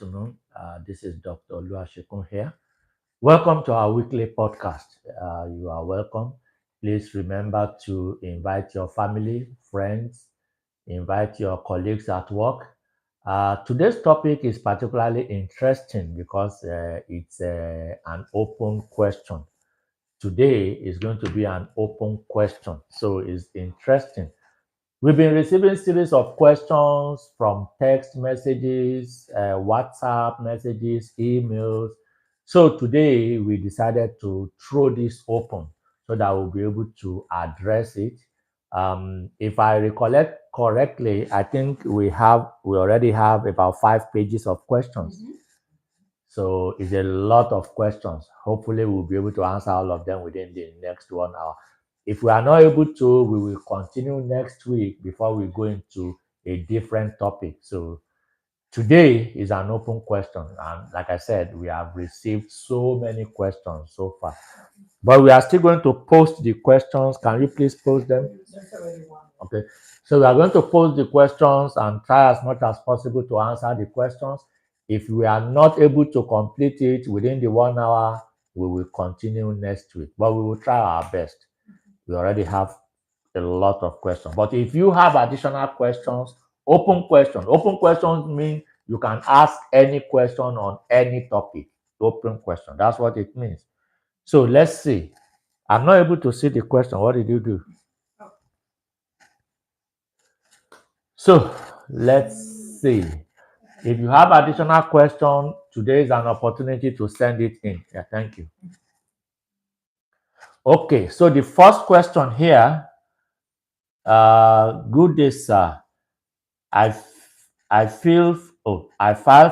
Afternoon. This is Dr. Olu Asekun here. Welcome to our weekly podcast. You are welcome. Please remember to invite your family, friends, invite your colleagues at work. Today's topic is particularly interesting because it's an open question. Today is going to be an open question, so it's interesting. We've been receiving series of questions from text messages, WhatsApp messages, emails. So today we decided to throw this open so that we'll be able to address it. If I recollect correctly, I think we already have about 5 pages of questions. So it's a lot of questions. Hopefully, we'll be able to answer all of them within the next 1 hour. If we are not able to, we will continue next week before we go into a different topic. So today is an open question. And like I said, we have received so many questions so far. But we are still going to post the questions. Can you please post them? Okay. So we are going to post the questions and try as much as possible to answer the questions. If we are not able to complete it within the 1 hour, we will continue next week. But we will try our best. We already have a lot of questions. But if you have additional questions, open questions mean you can ask any question on any topic. Open question. That's what it means. So let's see. I'm not able to see the question. What did you do? So let's see. If you have additional question, today is an opportunity to send it in. Yeah, thank you. Okay, so the first question here. Good day, sir. I filed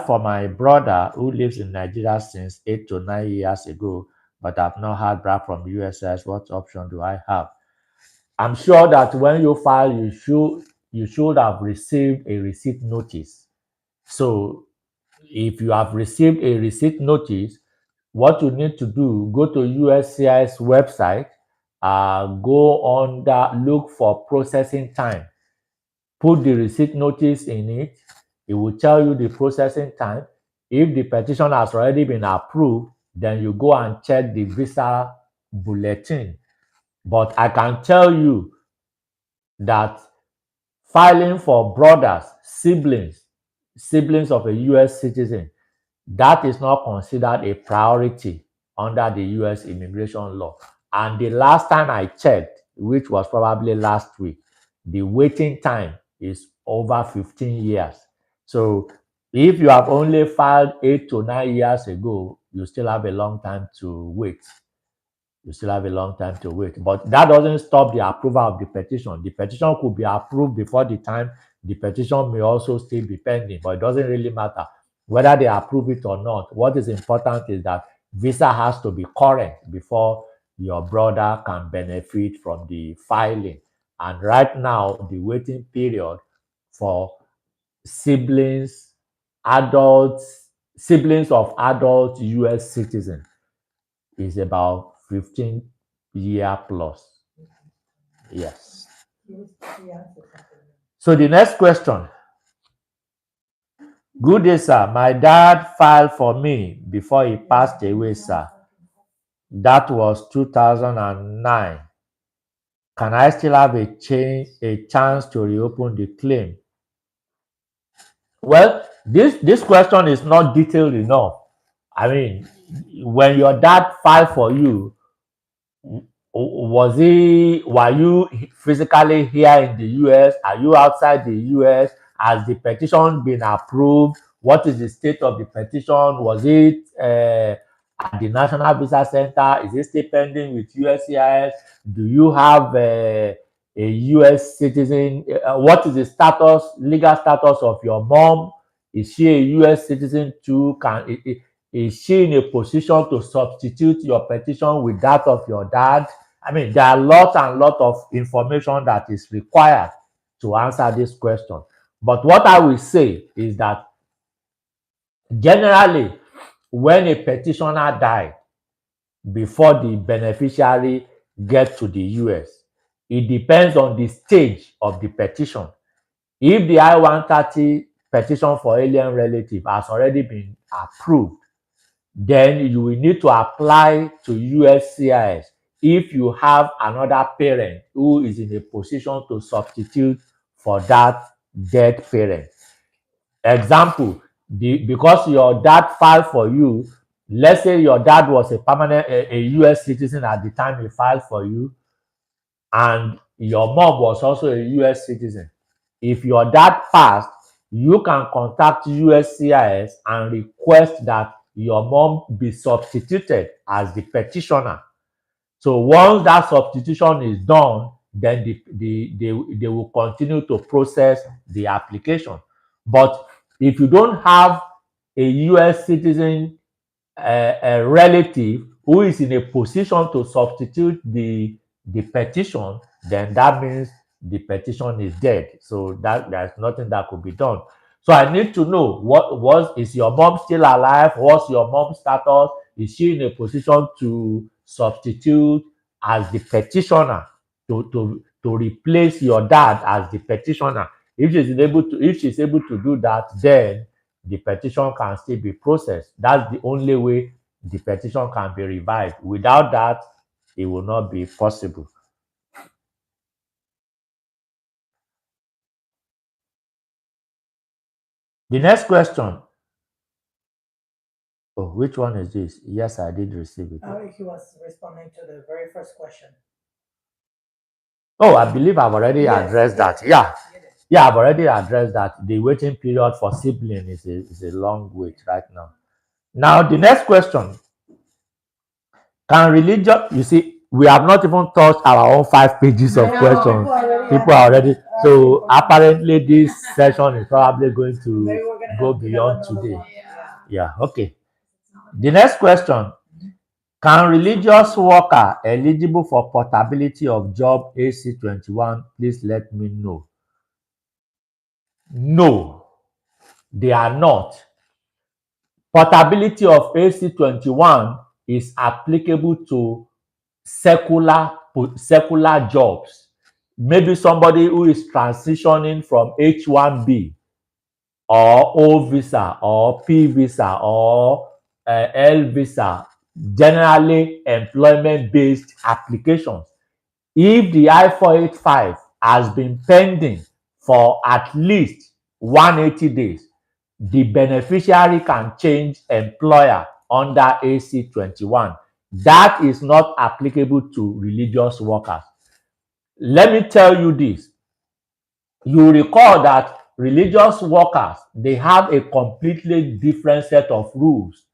for my brother who lives in Nigeria since 8 to 9 years ago, but I've not heard back from USCIS. What option do I have? I'm sure that when you file, you should have received a receipt notice. So if you have received a receipt notice, what you need to do, go to USCIS website, look for processing time, put the receipt notice in it. It will tell you the processing time. If the petition has already been approved, then you go and check the visa bulletin. But I can tell you that filing for brothers, siblings of a US citizen, that is not considered a priority under the US immigration law. And the last time I checked, which was probably last week, the waiting time is over 15 years. So if you have only filed 8 to 9 years ago, you still have a long time to wait. But that doesn't stop the approval of the petition. The petition could be approved before the time. The petition may also still be pending, but it doesn't really matter whether they approve it or not. What is important is that visa has to be current before your brother can benefit from the filing. And right now, the waiting period for siblings of adult US citizens is about 15 year plus. Yes. So the next question. Good day, sir. My dad filed for me before he passed away, sir. That was 2009. Can I still have a chance to reopen the claim? Well, this question is not detailed enough. I mean, when your dad filed for you, were you physically here in the US? Are you outside the US? Has the petition been approved? What is the state of the petition? Was it at the National Visa Center? Is it still pending with USCIS? Do you have a US citizen? What is the legal status of your mom? Is she a US citizen too? Is she in a position to substitute your petition with that of your dad? I mean, there are lots and lots of information that is required to answer this question. But what I will say is that generally, when a petitioner died before the beneficiary gets to the US, it depends on the stage of the petition. If the I-130 petition for alien relative has already been approved, then you will need to apply to USCIS if you have another parent who is in a position to substitute for that dead parent. Example, because your dad filed for you, let's say your dad was a US citizen at the time he filed for you, and your mom was also a US citizen. If your dad passed, you can contact USCIS and request that your mom be substituted as the petitioner. So once that substitution is done, then they will continue to process the application. But if you don't have a US citizen, a relative who is in a position to substitute the petition, then that means the petition is dead. So that there's nothing that could be done. So I need to know, is your mom still alive? What's your mom's status? Is she in a position to substitute as the petitioner, to replace your dad as the petitioner? If she's able to do that, then the petition can still be processed. That's the only way the petition can be revived. Without that, it will not be possible. The next question. Oh, which one is this? Yes, I did receive it. He was responding to the very first question. Oh, I believe I've already addressed that. Yeah. Yeah, I've already addressed that. The waiting period for sibling is a long wait right now. Now, the next question. Can religion, you see, we have not even touched our own 5 pages of questions. People are already, so apparently this session is probably going to go beyond today. Yeah, okay. The next question. Can religious worker eligible for portability of job AC21? Please let me know. No, they are not. Portability of AC21 is applicable to secular jobs. Maybe somebody who is transitioning from H1B or O visa or P visa or L visa, generally employment-based applications. If the I-485 has been pending for at least 180 days, the beneficiary can change employer under AC21. That is not applicable to religious workers. Let me tell you this. You recall that religious workers, they have a completely different set of rules.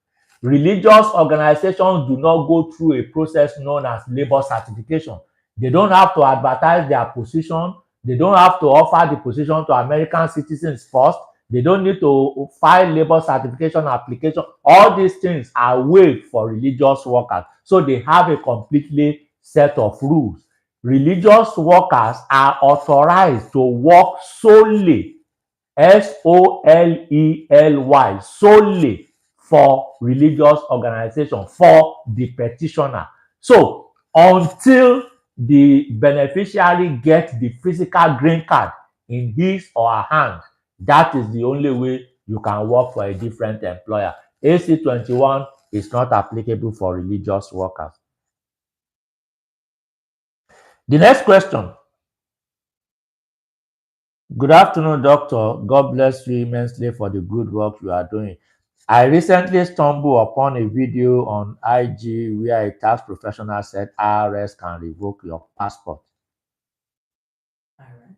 Religious organizations do not go through a process known as labor certification. They don't have to advertise their position. They don't have to offer the position to American citizens first. They don't need to file labor certification application. All these things are waived for religious workers. So they have a completely set of rules. Religious workers are authorized to work solely, solely, solely for religious organization, for the petitioner. So until the beneficiary gets the physical green card in his or her hand, that is the only way you can work for a different employer. AC21 is not applicable for religious workers. The next question. Good afternoon, doctor. God bless you immensely for the good work you are doing. I recently stumbled upon a video on IG where a tax professional said IRS can revoke your passport. IRS?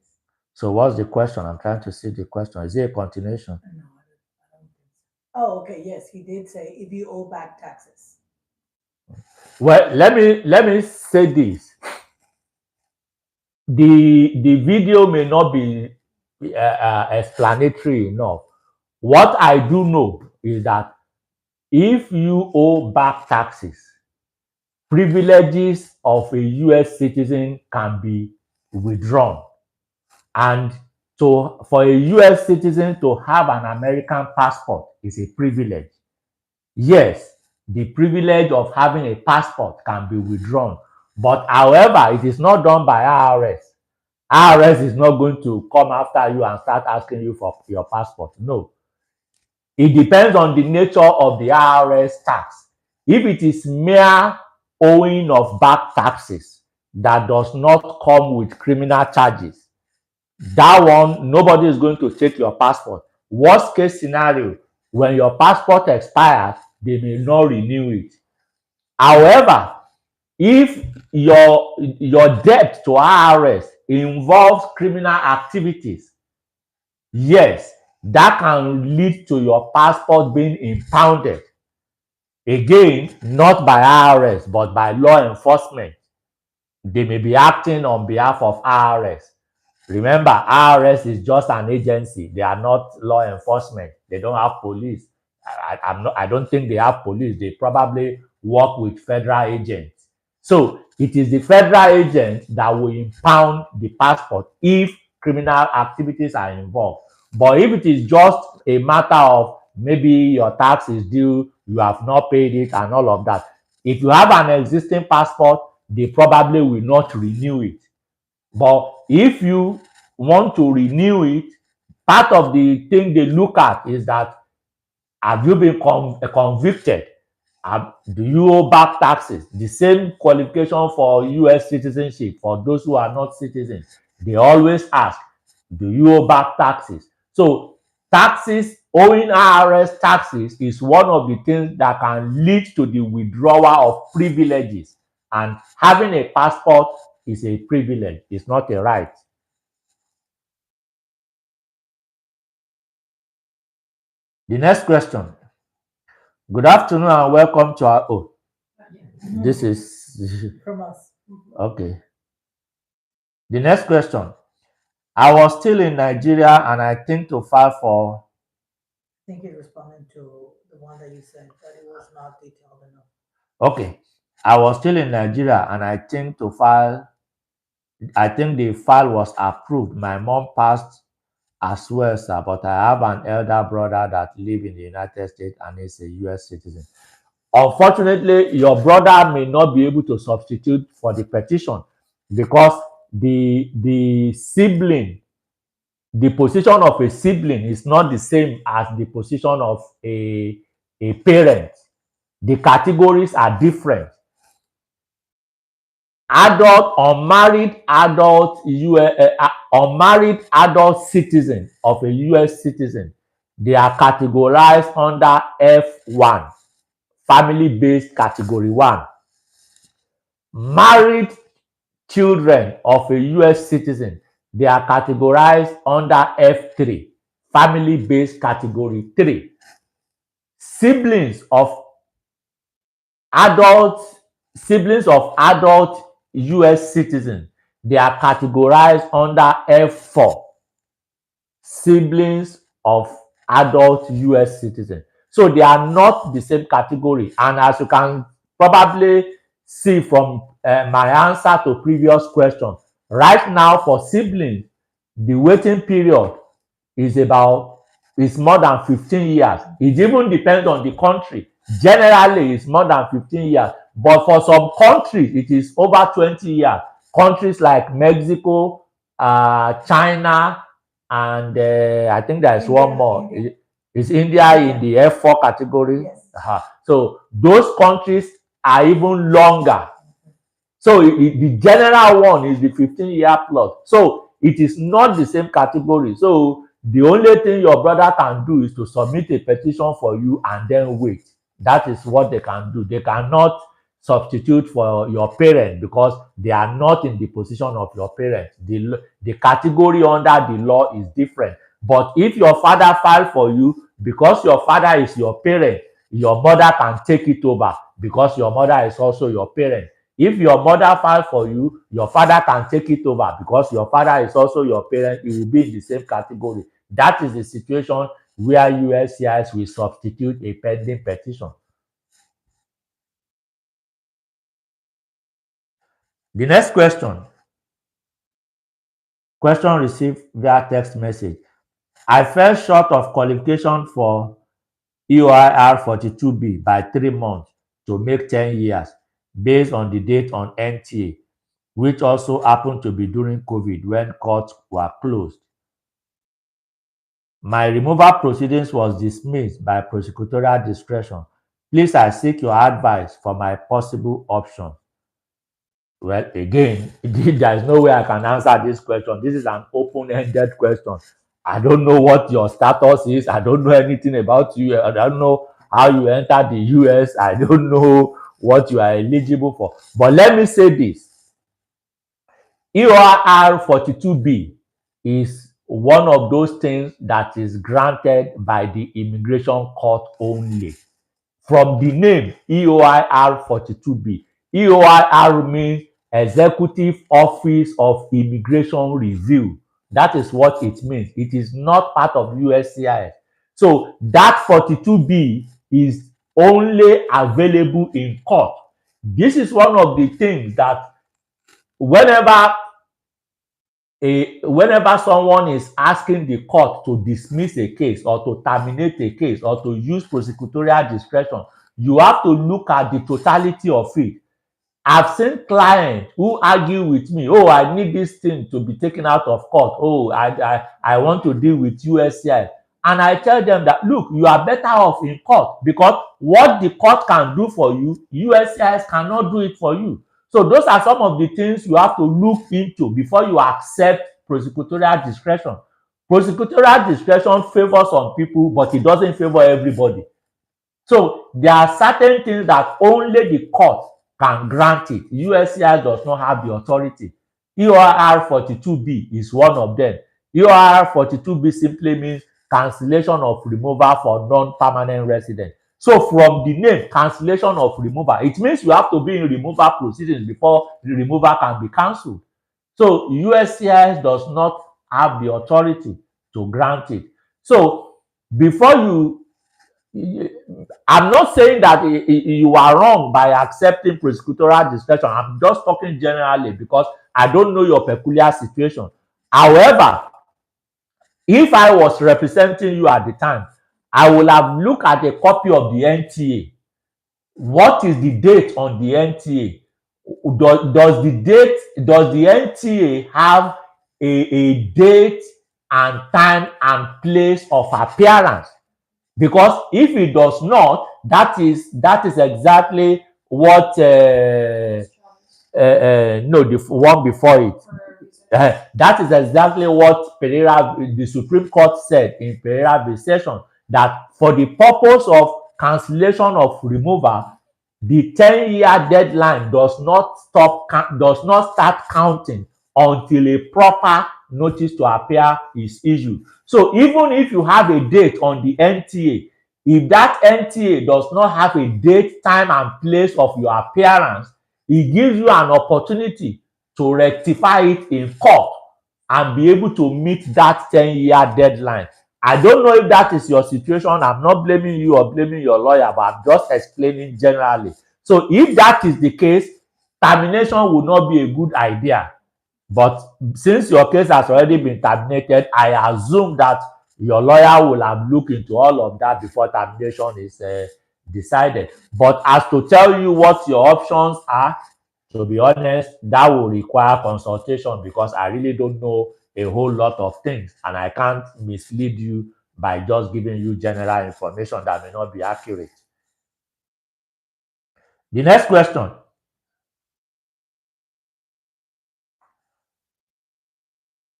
So what's the question? I'm trying to see the question. Is it a continuation? No, I don't think so. Oh, okay. Yes, he did say if you owe back taxes. Well, let me say this. The video may not be explanatory enough. What I do know is that if you owe back taxes, privileges of a US citizen can be withdrawn. And so for a US citizen to have an American passport is a privilege. Yes, the privilege of having a passport can be withdrawn. But however, it is not done by IRS. IRS is not going to come after you and start asking you for your passport. No. It depends on the nature of the IRS tax. If it is mere owing of back taxes that does not come with criminal charges, that one, nobody is going to take your passport. Worst case scenario, when your passport expires, they may not renew it. However, if your debt to IRS involves criminal activities, yes, that can lead to your passport being impounded. Again, not by IRS, but by law enforcement. They may be acting on behalf of IRS. Remember, IRS is just an agency. They are not law enforcement. They don't have police. I don't think they have police. They probably work with federal agents. So it is the federal agent that will impound the passport if criminal activities are involved. But if it is just a matter of maybe your tax is due, you have not paid it, and all of that, if you have an existing passport, they probably will not renew it. But if you want to renew it, part of the thing they look at is that, have you been convicted? Do you owe back taxes? The same qualification for US citizenship for those who are not citizens. They always ask, do you owe back taxes? So taxes, owing IRS taxes is one of the things that can lead to the withdrawal of privileges. And having a passport is a privilege. It's not a right. The next question. Good afternoon and welcome to our. Oh, this is From us. okay. The next question. I was still in Nigeria and I think to file for. I think he responded to the one that you sent, but it was not detailed enough. Okay. I was still in Nigeria and I think to file. I think the file was approved. My mom passed as well, sir, but I have an elder brother that lives in the United States and is a US citizen. Unfortunately, your brother may not be able to substitute for the petition because the sibling, the position of a sibling is not the same as the position of a parent. The categories are different. Unmarried adult citizen of a US citizen, they are categorized under F1, family-based category 1. Married children of a US citizen, they are categorized under F3, family-based category 3. Siblings of adult US citizens, they are categorized under F4, siblings of adult US citizens. So they are not the same category. And as you can probably see from my answer to previous question, right now for siblings, the waiting period is more than 15 years. It even depends on the country. Generally, it's more than 15 years. But for some countries, it is over 20 years. Countries like Mexico, China, and I think there's India, one more. India. Is India in the F4 category? Yes. So those countries are even longer. So the general one is the 15-year plus. So it is not the same category. So the only thing your brother can do is to submit a petition for you and then wait. That is what they can do. They cannot substitute for your parent because they are not in the position of your parent. The category under the law is different. But if your father filed for you, because your father is your parent, your mother can take it over because your mother is also your parent. If your mother filed for you, your father can take it over because your father is also your parent. It will be in the same category. That is the situation where USCIS will substitute a pending petition. The next question. Question received via text message. I fell short of qualification for EOIR 42B by 3 months to make 10 years based on the date on NTA. which also happened to be during COVID when courts were closed. My removal proceedings was dismissed by prosecutorial discretion. Please, I seek your advice for my possible option. Well, again, there is no way I can answer this question. This is an open-ended question. I don't know what your status is. I don't know anything about you. I don't know how you entered the US. I don't know what you are eligible for. But let me say this. EOR 42B is one of those things that is granted by the immigration court only. From the name EOIR 42B, EOIR means Executive Office of Immigration Review. That is what it means. It is not part of USCIS. So that 42B is only available in court. This is one of the things that whenever whenever someone is asking the court to dismiss a case or to terminate a case or to use prosecutorial discretion, you have to look at the totality of it. I've seen clients who argue with me, oh, I need this thing to be taken out of court. Oh, I want to deal with USCIS. And I tell them that, look, you are better off in court because what the court can do for you, USCIS cannot do it for you. So those are some of the things you have to look into before you accept prosecutorial discretion. Prosecutorial discretion favors some people, but it doesn't favor everybody. So there are certain things that only the court can grant it. USCIS does not have the authority. EOR 42B is one of them. EOR 42B simply means cancellation of removal for non-permanent residents. So from the name, cancellation of removal, it means you have to be in removal proceedings before the removal can be cancelled. So USCIS does not have the authority to grant it. So before I'm not saying that you are wrong by accepting prosecutorial discretion. I'm just talking generally because I don't know your peculiar situation. However, if I was representing you at the time, I will have looked at a copy of the NTA. What is the date on the NTA? Does the NTA have a date and time and place of appearance? Because if it does not, that is exactly what no, the one before it. That is exactly what the Supreme Court said in Pereira v. Session, that for the purpose of cancellation of removal, the 10-year deadline does not start counting until a proper notice to appear is issued. So even if you have a date on the NTA, if that NTA does not have a date, time, and place of your appearance, it gives you an opportunity to rectify it in court and be able to meet that 10-year deadline. I don't know if that is your situation. I'm not blaming you or blaming your lawyer, but I'm just explaining generally. So if that is the case, termination would not be a good idea. But since your case has already been terminated, I assume that your lawyer will have looked into all of that before termination is decided. But as to tell you what your options are, to be honest, that will require consultation because I really don't know a whole lot of things and I can't mislead you by just giving you general information that may not be accurate. The next question.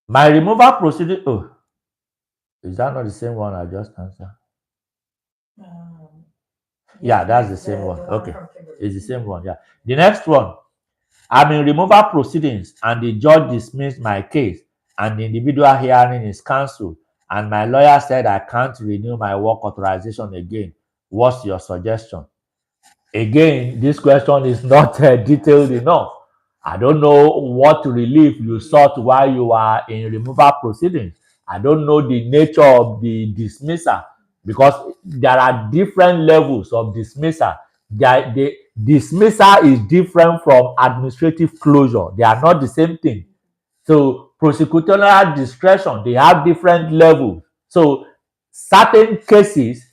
My removal proceeding. Oh, is that not the same one I just answered? Yeah, that's the same one. Okay, it's the same one. Yeah. The next one. I'm in removal proceedings and the judge dismissed my case and the individual hearing is cancelled and my lawyer said I can't renew my work authorization again. What's your suggestion? Again, this question is not detailed enough. I don't know what relief you sought while you are in removal proceedings. I don't know the nature of the dismissal because there are different levels of dismissal. The dismissal is different from administrative closure. They are not the same thing. So prosecutorial discretion, they have different levels. So certain cases,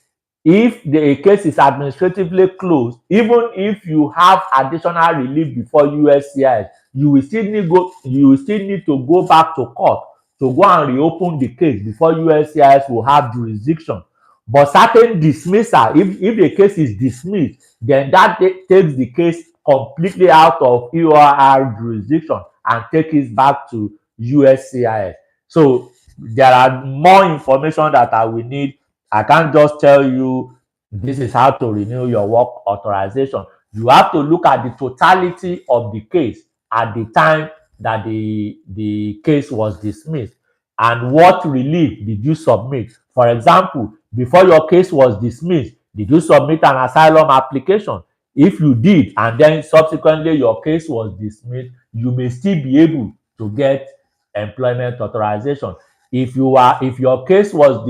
if the case is administratively closed, even if you have additional relief before USCIS, you will still need to go back to court to go and reopen the case before USCIS will have jurisdiction. But certain dismissal, if the case is dismissed, then that takes the case completely out of EOR jurisdiction and take it back to USCIS. So there are more information that I will need. I can't just tell you this is how to renew your work authorization. You have to look at the totality of the case at the time that the case was dismissed, and what relief did you submit. For example, before your case was dismissed, did you submit an asylum application? If you did, and then subsequently your case was dismissed, you may still be able to get employment authorization. If your case was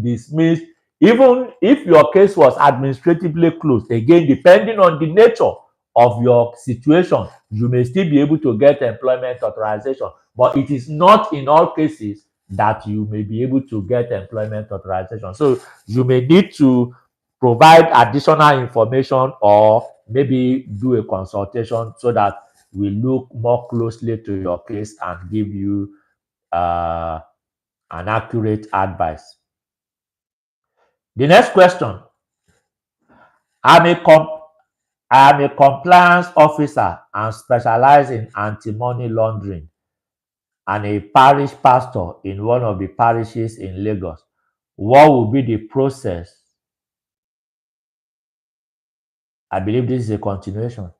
dismissed, even if your case was administratively closed, again, depending on the nature of your situation, you may still be able to get employment authorization. But it is not in all cases that you may be able to get employment authorization. So you may need to provide additional information or maybe do a consultation so that we look more closely to your case and give you an accurate advice. The next question: I'm a compliance officer and specialize in anti-money laundering and a parish pastor in one of the parishes in Lagos. What will be the process? I believe this is a continuation.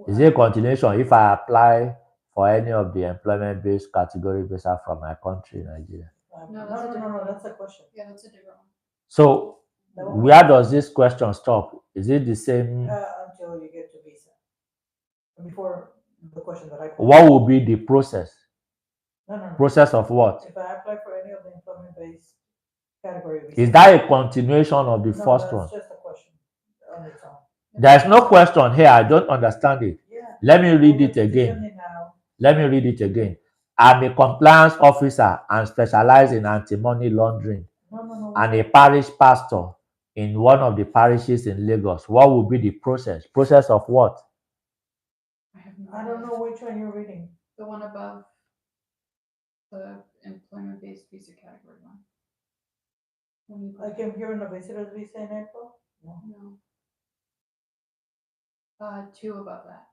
Is it a continuation if I apply for any of the employment-based category visa from my country, Nigeria? No, that's a question. Yeah, that's a different one. So where does this question stop? Is it the same? Until you get to visa. Before the question that I called. What will be the process? No. Process of what? If I apply for any of the employment-based category visa. Is that a continuation of the first one? That's just a question on its own. There's no question here. I don't understand it. Yeah. Let me read it again. Let me read it again. I'm a compliance officer and specialize in anti-money laundering and a parish pastor in one of the parishes in Lagos. What will be the process? Process of what? I don't know which one you're reading. The one above the employment-based visa category one. I came here on a visitor's visa in April. No. Two above that.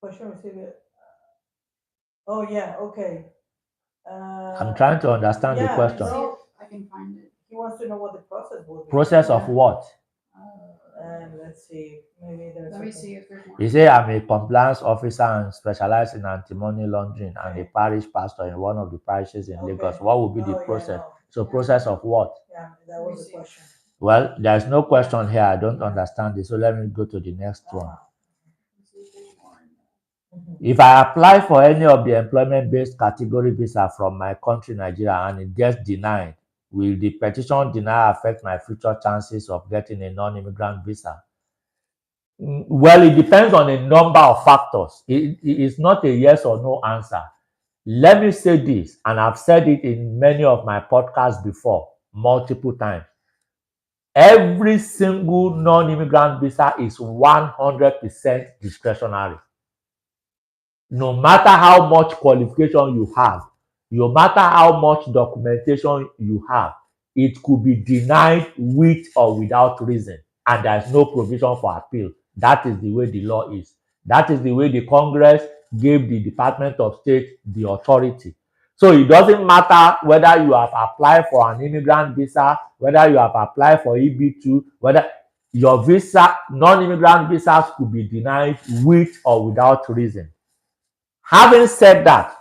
Question received. Oh yeah, okay. I'm trying to understand the question. See if I can find it. He wants to know what the process will be. Process of what? And let's see, maybe there's. Let me see if there's more. He said, I'm a compliance officer and specialize in anti-money laundering and a parish pastor in one of the parishes in Lagos. What will be the process? So process of what? Yeah, that was the question. Well, there's no question here. I don't understand it. So let me go to the next one. If I apply for any of the employment-based category visa from my country, Nigeria, and it gets denied, will the petition denial affect my future chances of getting a non-immigrant visa? Well, it depends on a number of factors. It is not a yes or no answer. Let me say this, and I've said it in many of my podcasts before, multiple times. Every single non-immigrant visa is 100% discretionary. No matter how much qualification you have, no matter how much documentation you have, it could be denied with or without reason, and there's no provision for appeal. That is the way the law is. That is the way the Congress gave the Department of State the authority. So it doesn't matter whether you have applied for an immigrant visa, whether you have applied for EB2, whether your visa, non-immigrant visas could be denied with or without reason. Having said that,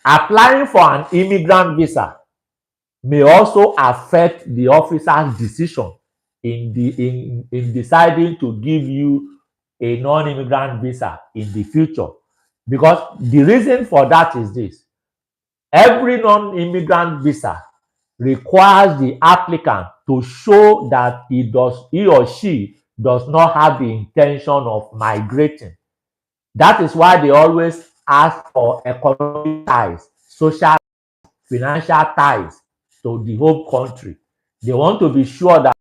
applying for an immigrant visa may also affect the officer's decision in deciding to give you a non-immigrant visa in the future. Because the reason for that is this: every non-immigrant visa requires the applicant to show that he or she does not have the intention of migrating. That is why they always ask for economic ties, social, financial ties to the home country. They want to be sure that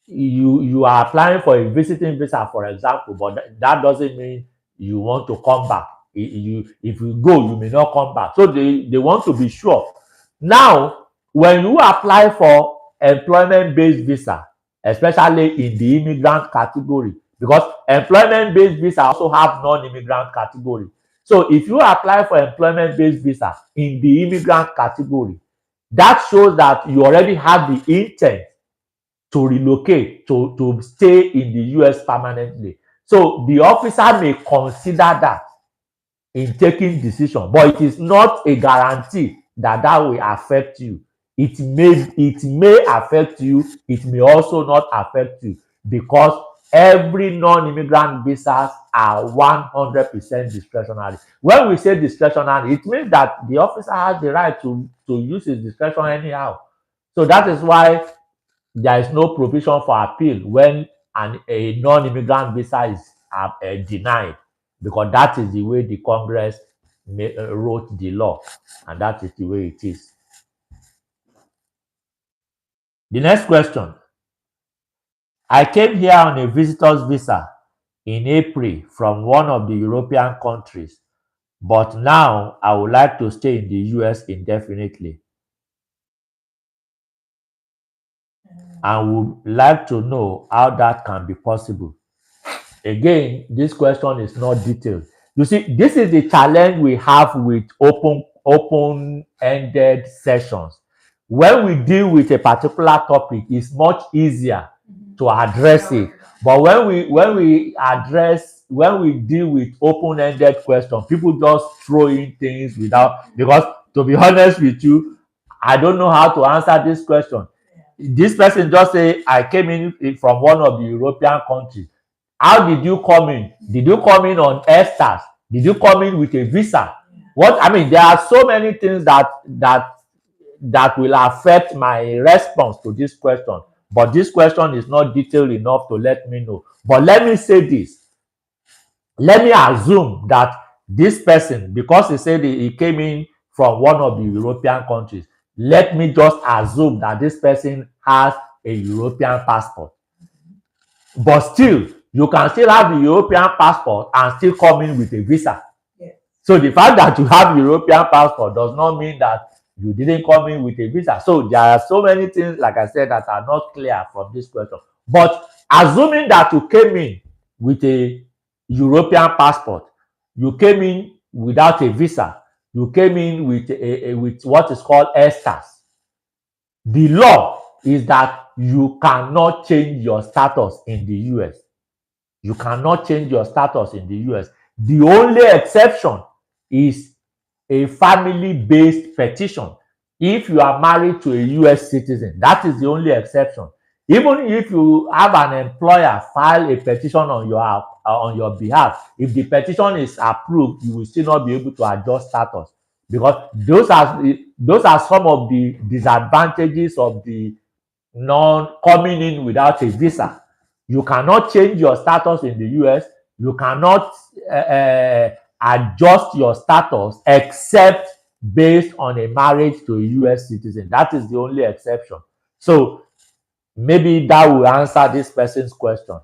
you are applying for a visiting visa, for example, but that doesn't mean you want to come back. If you go, you may not come back. So they want to be sure. Now, when you apply for employment-based visa, especially in the immigrant category, because employment-based visa also have non-immigrant category. So if you apply for employment-based visa in the immigrant category, that shows that you already have the intent to relocate, to stay in the US permanently. So the officer may consider that in taking decision, but it is not a guarantee that that will affect you. It may affect you, it may also not affect you, because every non-immigrant visas are 100% discretionary. When we say discretionary, it means that the officer has the right to use his discretion anyhow. So that is why there is no provision for appeal when a non-immigrant visa is denied, because that is the way the Congress wrote the law, and that is the way it is. The next question. I came here on a visitor's visa in April from one of the European countries, but now I would like to stay in the US indefinitely and would like to know how that can be possible. Again, this question is not detailed. You see, this is the challenge we have with open-ended sessions. When we deal with a particular topic, it's much easier to address it. But when we deal with open-ended questions, people just throw in things without, because to be honest with you, I don't know how to answer this question. This person just say, I came in from one of the European countries. How did you come in? Did you come in on ESTAS? Did you come in with a visa? What I mean, there are so many things that will affect my response to this question. But this question is not detailed enough to let me know. But let me say this. Let me assume that this person, because he said he came in from one of the European countries, let me just assume that this person has a European passport. But still, you can still have the European passport and still come in with a visa. Yeah. So the fact that you have European passport does not mean that you didn't come in with a visa. So there are so many things, like I said, that are not clear from this question. But assuming that you came in with a European passport, you came in without a visa, you came in with with what is called ESTAS. The law is that you cannot change your status in the US. You cannot change your status in the US. The only exception is a family-based petition. If you are married to a US citizen, that is the only exception. Even if you have an employer file a petition on your behalf, if the petition is approved, you will still not be able to adjust status, because those are some of the disadvantages of the non coming in without a visa. You cannot change your status in the US. You cannot adjust your status except based on a marriage to a US citizen. That is the only exception. So maybe that will answer this person's question.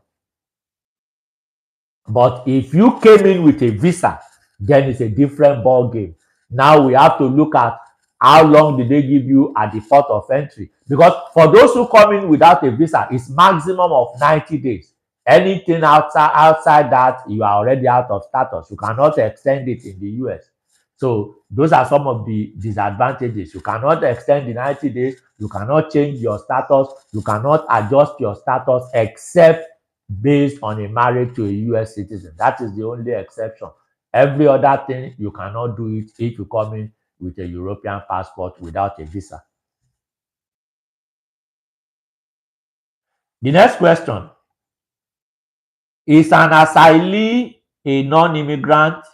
But if you came in with a visa, then it's a different ball game. Now we have to look at how long did they give you at the port of entry. Because for those who come in without a visa, it's maximum of 90 days. Anything outside that, you are already out of status. You cannot extend it in the US. So those are some of the disadvantages. You cannot extend the 90 days. You cannot change your status. You cannot adjust your status except based on a marriage to a US citizen. That is the only exception. Every other thing, you cannot do it if you come in with a European passport without a visa. The next question. Is an asylee a non-immigrant?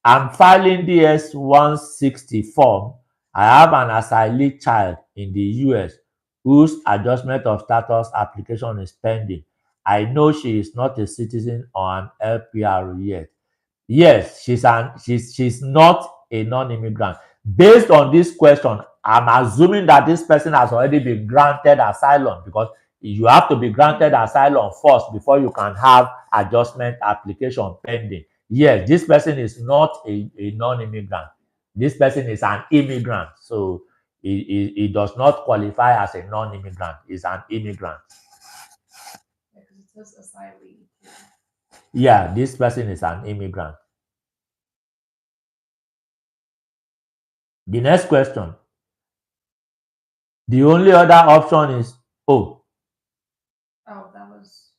I'm filing DS-160 form. I have an asylee child in the US whose adjustment of status application is pending. I know she is not a citizen or an LPR yet. Yes, she's not a non-immigrant. Based on this question, I'm assuming that this person has already been granted asylum, because you have to be granted asylum first before you can have adjustment application pending. Yes, this person is not a non-immigrant. This person is an immigrant. So he does not qualify as a non-immigrant. He's an immigrant. Yeah, because it says asylee too. Yeah, this person is an immigrant. The next question. The only other option is, Oh, that was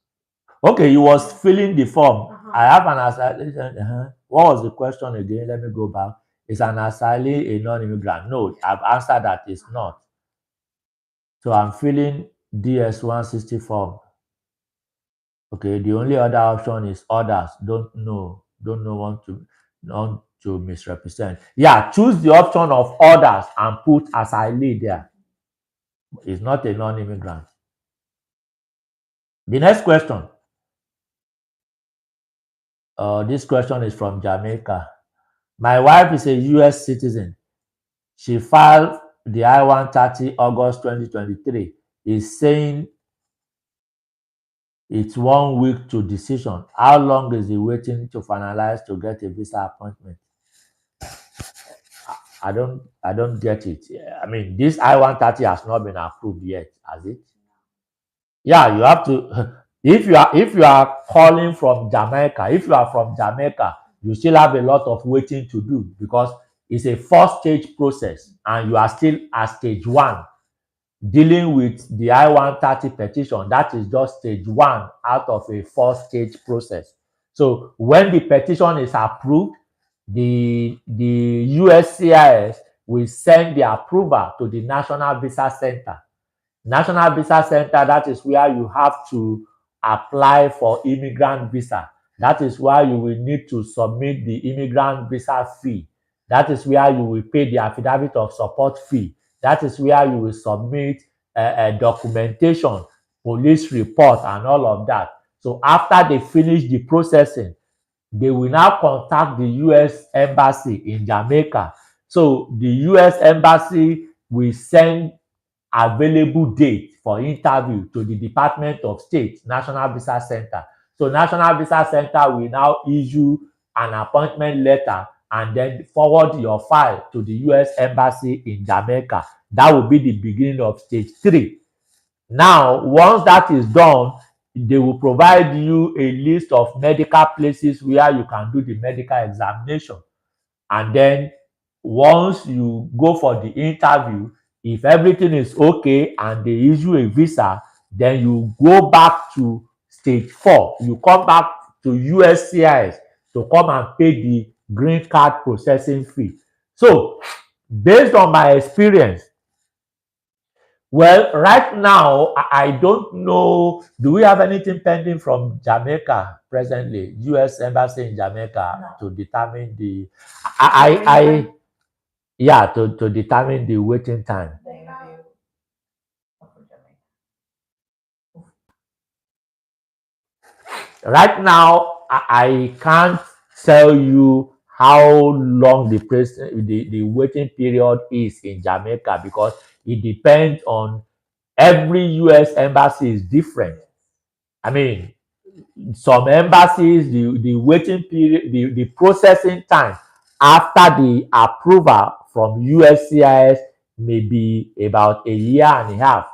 okay, you was filling the form. Uh-huh. I have an asylum. What was the question again? Let me go back. Is an asylee a non-immigrant? No, I've answered that it's not. So I'm filling DS160 form. Okay, the only other option is others. Don't know, want to misrepresent. Yeah, choose the option of others and put asylee there. It's not a non-immigrant. The next question. This question is from Jamaica. My wife is a US citizen. She filed the I-130 August 2023. Is saying it's 1 week to decision. How long is he waiting to finalize to get a visa appointment? I don't get it. I mean, this I-130 has not been approved yet, has it? Yeah, you have to. If you are calling from Jamaica, if you are from Jamaica, you still have a lot of waiting to do, because it's a 4-stage process and you are still at stage 1 dealing with the I-130 petition. That is just stage 1 out of a 4-stage process. So when the petition is approved, the USCIS will send the approval to the National Visa Center. National Visa Center, that is where you have to apply for immigrant visa. That is where you will need to submit the immigrant visa fee. That is where you will pay the affidavit of support fee. That is where you will submit a documentation, police report, and all of that. So after they finish the processing, they will now contact the US Embassy in Jamaica. So the US Embassy will send available date for interview to the Department of State National Visa Center. So National Visa Center will now issue an appointment letter and then forward your file to the US Embassy in Jamaica. That will be the beginning of stage 3. Now, once that is done, they will provide you a list of medical places where you can do the medical examination. And then once you go for the interview, if everything is okay and they issue a visa, then you go back to stage 4. You come back to USCIS to come and pay the green card processing fee. So based on my experience, well, right now, I don't know. Do we have anything pending from Jamaica presently? U.S. Embassy in Jamaica to determine the. Yeah, to determine the waiting time. Right now, I can't tell you how long the waiting period is in Jamaica, because it depends on every US embassy is different. I mean, some embassies, the waiting period, the processing time after the approval from USCIS may be about a year and a half.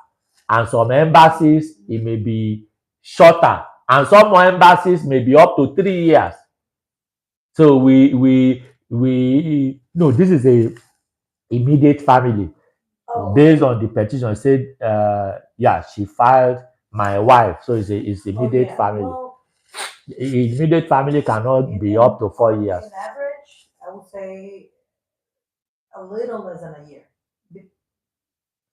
And some embassies, it may be shorter. And some embassies may be up to 3 years. So no, this is a immediate family. Based on the petition, said, yeah, she filed my wife. So it's immediate family. Well, Immediate family cannot be up to 4 years. on average, I would say a little less than a year.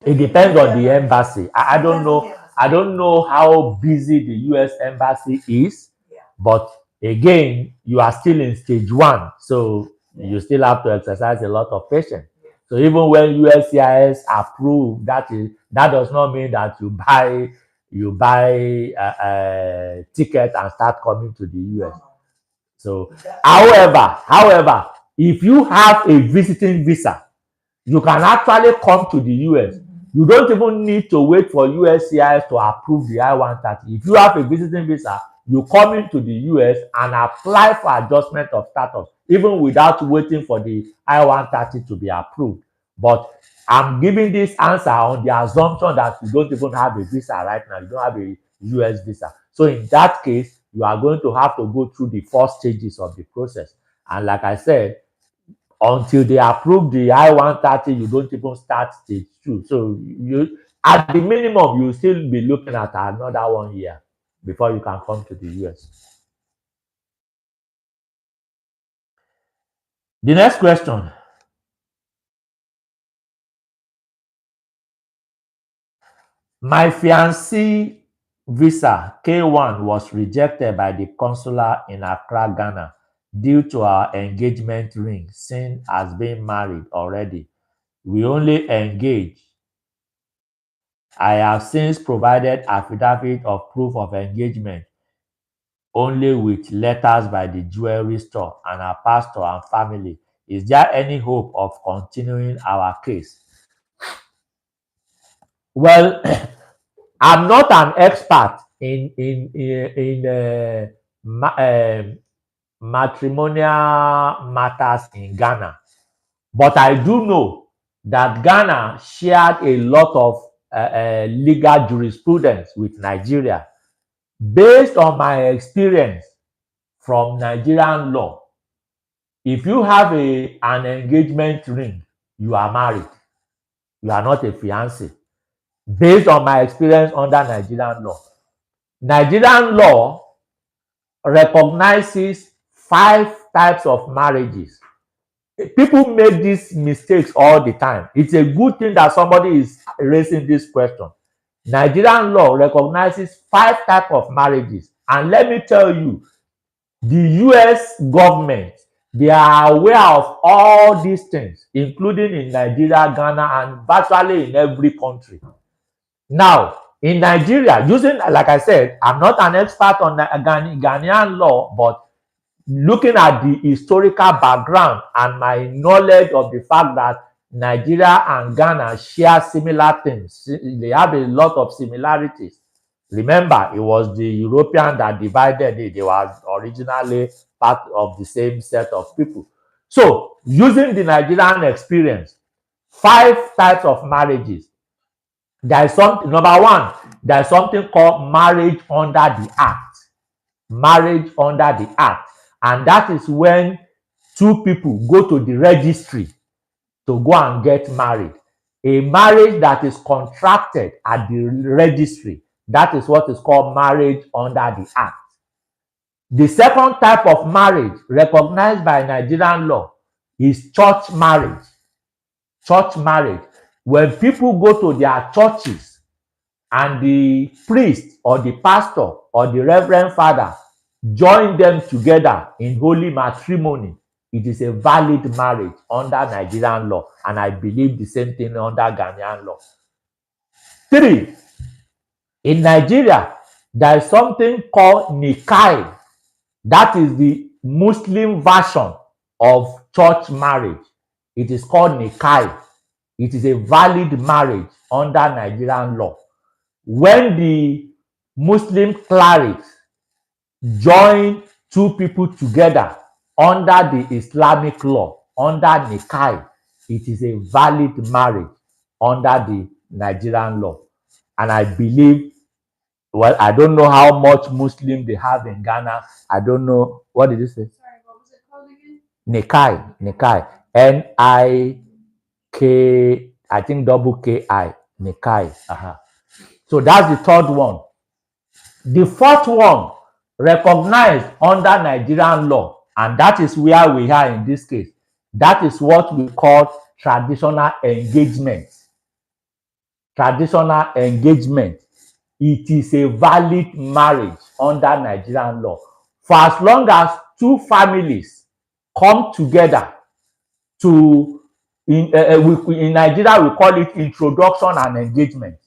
It depends on the embassy. I don't know. I don't know how busy the US embassy is, but again, you are still in stage 1, so you still have to exercise a lot of patience. So even when USCIS approve, that does not mean that you buy a ticket and start coming to the US. So, however, if you have a visiting visa, You can actually come to the US. You don't even need to wait for USCIS to approve the I-130. If you have a visiting visa, you come into the US and apply for adjustment of status, even without waiting for the I-130 to be approved. But I'm giving this answer on the assumption that you don't even have a visa right now. You don't have a US visa. So in that case, you are going to have to go through the 4 stages of the process. And like I said, until they approve the I-130, you don't even start stage 2. So you, at the minimum, you still be looking at another 1 year before you can come to the US. The next question. My fiancé visa K1 was rejected by the consular in Accra, Ghana, due to our engagement ring seen as being married already. We only engage. I have since provided affidavit of proof of engagement only with letters by the jewelry store and our pastor and family. Is there any hope of continuing our case? Well, I'm not an expert in matrimonial matters in Ghana, but I do know that Ghana shared a lot of legal jurisprudence with Nigeria. Based on my experience from Nigerian law, if you have an engagement ring, you are married. You are not a fiancé. Based on my experience under Nigerian law recognizes 5 types of marriages. People make these mistakes all the time. It's a good thing that somebody is raising this question. Nigerian law recognizes 5 types of marriages. And let me tell you, the US government, they are aware of all these things, including in Nigeria, Ghana, and virtually in every country. Now, in Nigeria, using, like I said, I'm not an expert on Ghanaian law, but looking at the historical background and my knowledge of the fact that Nigeria and Ghana share similar things, they have a lot of similarities. Remember, it was the European that divided it. They were originally part of the same set of people. So, using the Nigerian experience, 5 types of marriages. There is something, number 1, there is something called marriage under the act. Marriage under the act. And that is when 2 people go to the registry to go and get married. A marriage that is contracted at the registry, that is what is called marriage under the act. The second type of marriage recognized by Nigerian law is church marriage. Church marriage. When people go to their churches and the priest or the pastor or the reverend father join them together in holy matrimony, it is a valid marriage under Nigerian law, and I believe the same thing under Ghanaian law. 3, in Nigeria, there is something called nikah. That is the Muslim version of church marriage. It is called nikah. It is a valid marriage under Nigerian law. When the Muslim clerics join 2 people together under the Islamic law, under nikah, it is a valid marriage under the Nigerian law. And I believe, well, I don't know how much Muslim they have in Ghana. I don't know. What did you say? Sorry, what was it called again? Nikah. N-I-K, I think double K-I. Nikah. So that's the 3rd one. The 4th one, recognized under Nigerian law, and that is where we are in this case. That is what we call traditional engagement. Traditional engagement. It is a valid marriage under Nigerian law. For as long as 2 families come together to, in Nigeria, we call it introduction and engagement.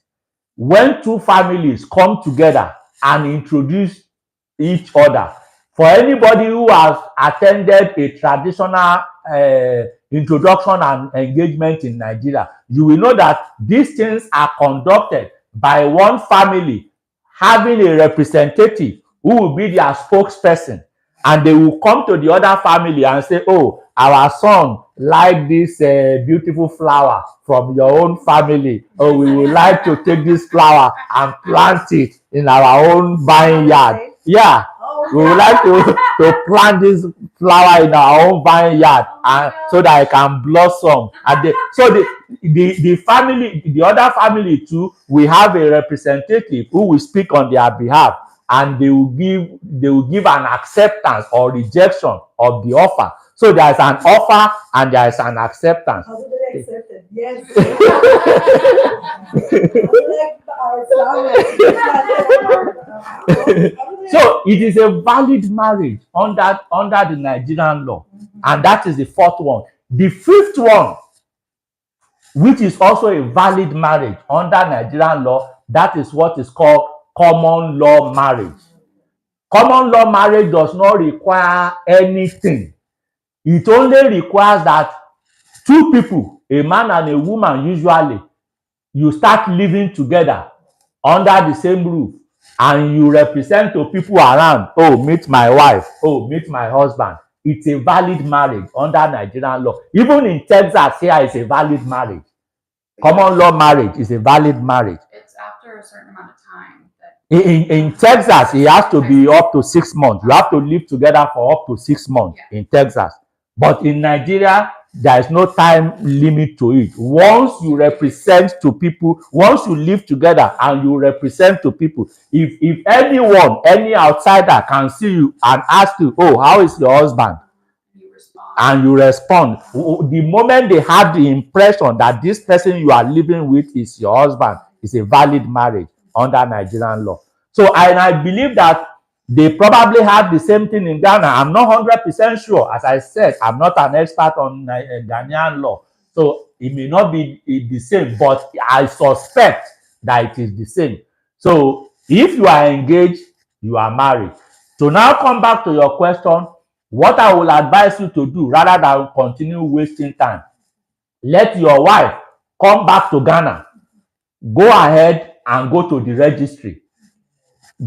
When 2 families come together and introduce each other, for anybody who has attended a traditional introduction and engagement in Nigeria, you will know that these things are conducted by one family having a representative who will be their spokesperson, and they will come to the other family and say, oh, our son like this beautiful flower from your own family. Oh, we would like to take this flower and plant it in our own vineyard. Yeah, we would like to plant this flower in our own vineyard, and so that it can blossom. And the family, the other family too, we have a representative who will speak on their behalf, and they will give an acceptance or rejection of the offer. So there is an offer and there is an acceptance. How do they accept it? Yes. Like our flowers. So it is a valid marriage under the Nigerian law, and that is the fourth one. The fifth one, which is also a valid marriage under Nigerian law, that is what is called common law marriage. Common law marriage does not require anything. It only requires that two people, a man and a woman, usually, you start living together under the same roof, and you represent to people around, oh, meet my wife, oh, meet my husband. It's a valid marriage under Nigerian law. Even in Texas, here is a valid marriage. Common law marriage is a valid marriage. It's after a certain amount of time. In Texas, it has to be up to 6 months. You have to live together for up to 6 months in Texas. But in Nigeria, there is no time limit to it. Once you represent to people, once you live together and you represent to people, if anyone, any outsider can see you and ask you, oh, how is your husband? And you respond. The moment they have the impression that this person you are living with is your husband, is a valid marriage under Nigerian law. So I believe that they probably have the same thing in Ghana. I'm not 100% sure. As I said, I'm not an expert on Ghanaian law. So it may not be the same, but I suspect that it is the same. So if you are engaged, you are married. To now come back to your question, what I will advise you to do, rather than continue wasting time, let your wife come back to Ghana. Go ahead and go to the registry.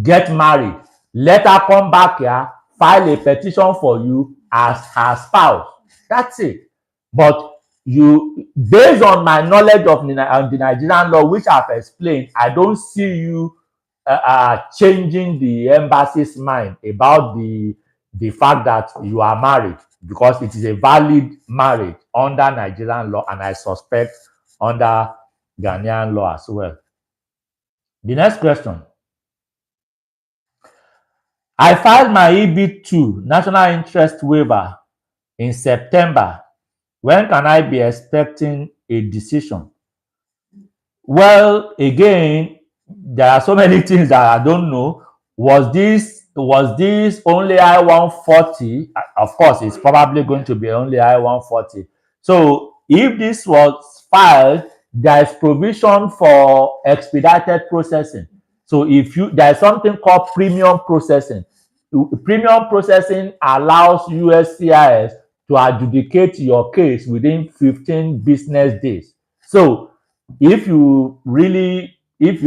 Get married. Let her come back here, file a petition for you as her spouse. That's it. But based on my knowledge of the Nigerian law, which I've explained, I don't see you changing the embassy's mind about the fact that you are married, because it is a valid marriage under Nigerian law, and I suspect under Ghanaian law as well. The next question. I filed my EB2 national interest waiver in September. When can I be expecting a decision? Well, again, there are so many things that I don't know. Was this only I-140? Of course, it's probably going to be only I-140. So if this was filed, there is provision for expedited processing. So there is something called premium processing. Premium processing allows USCIS to adjudicate your case within 15 business days. So if you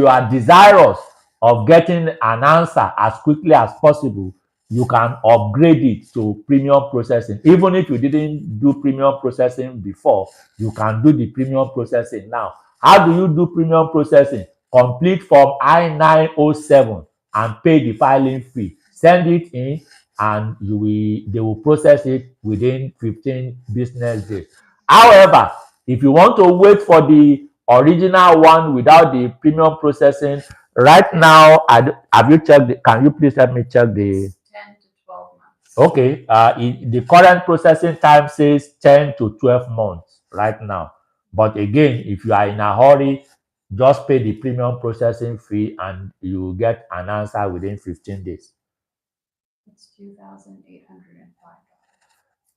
are desirous of getting an answer as quickly as possible, you can upgrade it to premium processing. Even if you didn't do premium processing before, you can do the premium processing now. How do you do premium processing? Complete form I-907 and pay the filing fee. Send it in, and they will process it within 15 business days. However, if you want to wait for the original one without the premium processing, right now, have you checked? Can you please help me check the 10 to 12 months. Okay, the current processing time says 10 to 12 months right now. But again, if you are in a hurry, just pay the premium processing fee and you will get an answer within 15 days. It's $2,805.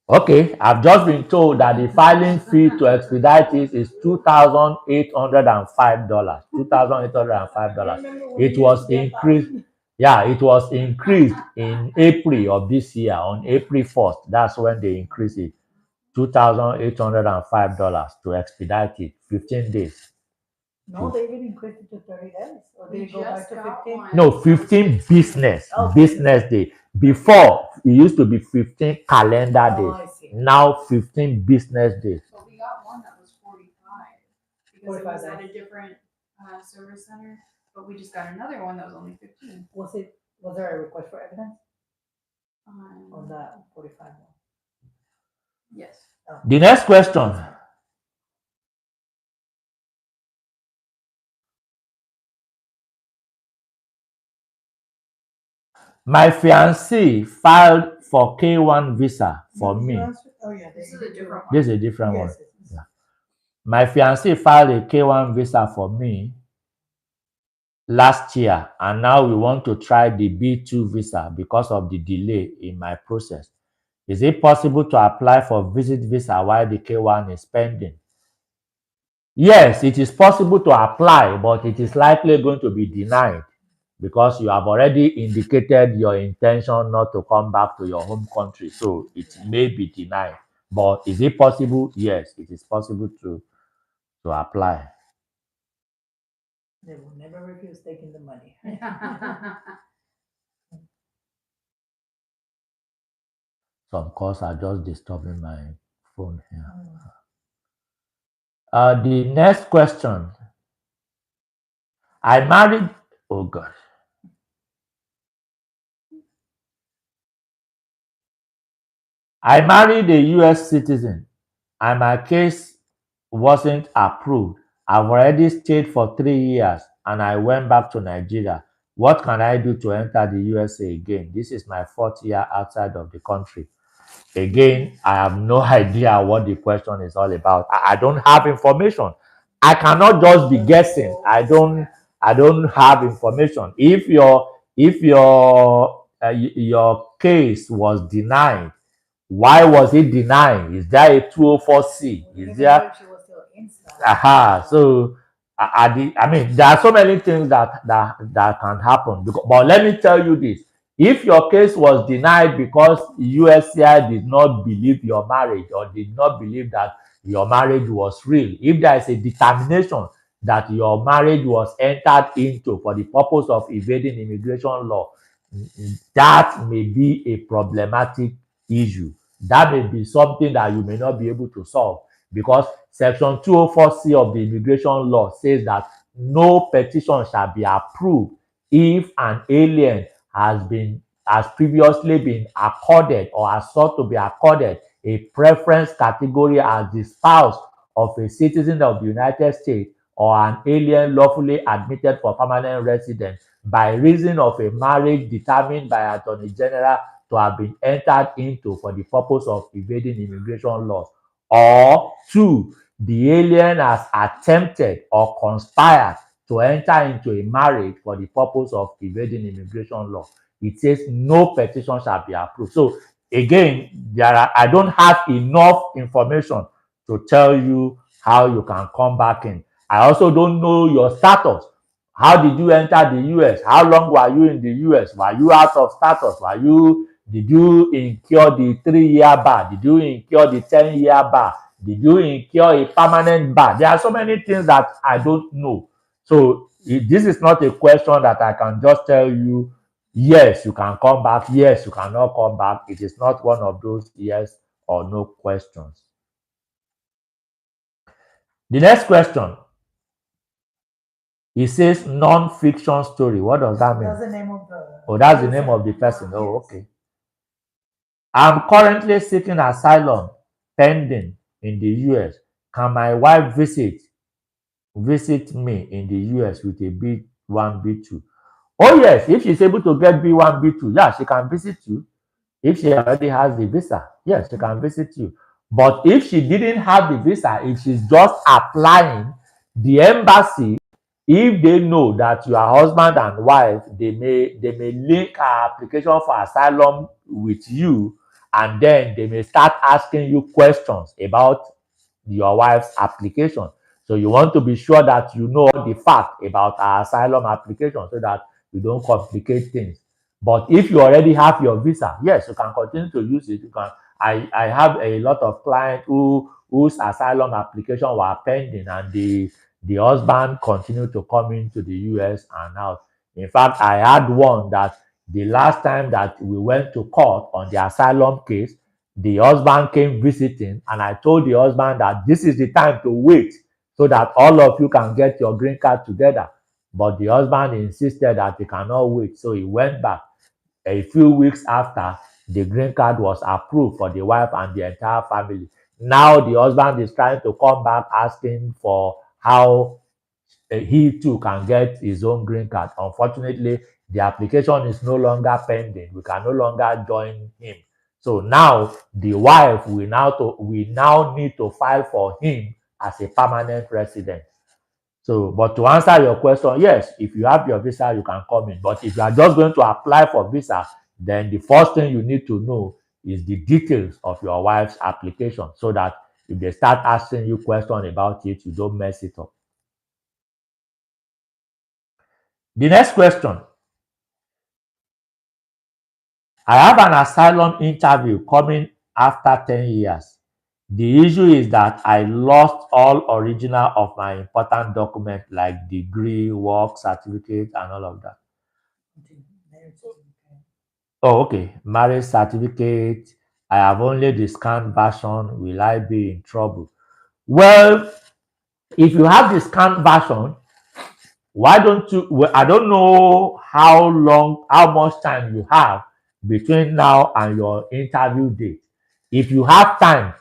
Okay, I've just been told that the filing fee to expedite it is $2,805. $2,805. It was increased. Yeah, it was increased in April of this year, on April 1st. That's when they increased it $2,805 to expedite it, 15 days. No, they even increased it to 30 days. Or We they go back just to got 15? one. No, That was 15 business Oh, business day. Before it used to be 15 calendar Oh, days. I see. Now 15 business days. But we got one that was 45 because 45 it was at days. a different service center. But we just got another one that was only 15. Was there a request for evidence on Um, that 45 one? yes. Oh. The next question. My fiancé filed for K1 visa for Did you me. answer? Oh, yeah. This is they a do. different one. This is a different one. Yes, yes. Yeah. My fiancé filed a K1 visa for me last year, and now we want to try the B2 visa because of the delay in my process. Is it possible to apply for visit visa while the K1 is pending? Yes, it is possible to apply, but it is likely going to be denied because you have already indicated your intention not to come back to your home country. So it may be denied. But is it possible? Yes, it is possible to apply. They will never refuse taking the money. Some calls are just disturbing my phone here. Mm. The next question. I married, oh gosh. I married a US citizen and my case wasn't approved. I've already stayed for 3 years and I went back to Nigeria. What can I do to enter the USA again? This is my 4th year outside of the country. Again, I have no idea what the question is all about. I don't have information. I cannot just be guessing. I don't have information. If your case was denied, why was it denied? Is there a 204C? Is there? She was still inside. Aha. So I mean, there are so many things that can happen. But let me tell you this: if your case was denied because USCIS did not believe your marriage or did not believe that your marriage was real, if there is a determination that your marriage was entered into for the purpose of evading immigration law, that may be a problematic issue. That may be something that you may not be able to solve because Section 204C of the immigration law says that no petition shall be approved if an alien has previously been accorded or has sought to be accorded a preference category as the spouse of a citizen of the United States or an alien lawfully admitted for permanent residence by reason of a marriage determined by Attorney General to have been entered into for the purpose of evading immigration laws. Or 2, the alien has attempted or conspired to enter into a marriage for the purpose of evading immigration law. It says no petition shall be approved. So again, I don't have enough information to tell you how you can come back in. I also don't know your status. How did you enter the US? How long were you in the US? Were you out of status? Did you incur the 3-year bar? Did you incur the 10-year bar? Did you incur a permanent bar? There are so many things that I don't know. So this is not a question that I can just tell you, yes, you can come back. Yes, you cannot come back. It is not one of those yes or no questions. The next question. It says non-fiction story. What does that mean? That's the name of the. Oh, that's the name of the person. Oh, okay. I'm currently seeking asylum pending in the US. Can my wife visit me in the US with a B1, B2? Oh, yes. If she's able to get B1, B2, yeah, she can visit you. If she already has the visa, yes, she can visit you. But if she didn't have the visa, if she's just applying, the embassy, if they know that you are husband and wife, they may link her application for asylum with you, and then they may start asking you questions about your wife's application. So you want to be sure that you know the fact about our asylum application so that you don't complicate things. But if you already have your visa, yes, you can continue to use it. You can I have a lot of clients whose asylum application were pending, and the husband continued to come into the US and out. In fact, I had one that the last time that we went to court on the asylum case, the husband came visiting, and I told the husband that this is the time to wait so that all of you can get your green card together. But the husband insisted that he cannot wait, so he went back. A few weeks after, the green card was approved for the wife and the entire family. Now the husband is trying to come back asking for how he too can get his own green card. Unfortunately, the application is no longer pending. We can no longer join him. So now the wife we now need to file for him as a permanent resident. So, but to answer your question, yes, if you have your visa, you can come in. But if you are just going to apply for visa, then the first thing you need to know is the details of your wife's application, so that if they start asking you questions about it, you don't mess it up. The next question. I have an asylum interview coming after 10 years. The issue is that I lost all original of my important documents like degree, work certificate, and all of that. Oh, okay. Marriage certificate. I have only the scanned version. Will I be in trouble? Well, if you have the scanned version, why don't you? Well, I don't know how much time you have between now and your interview date. If you have time,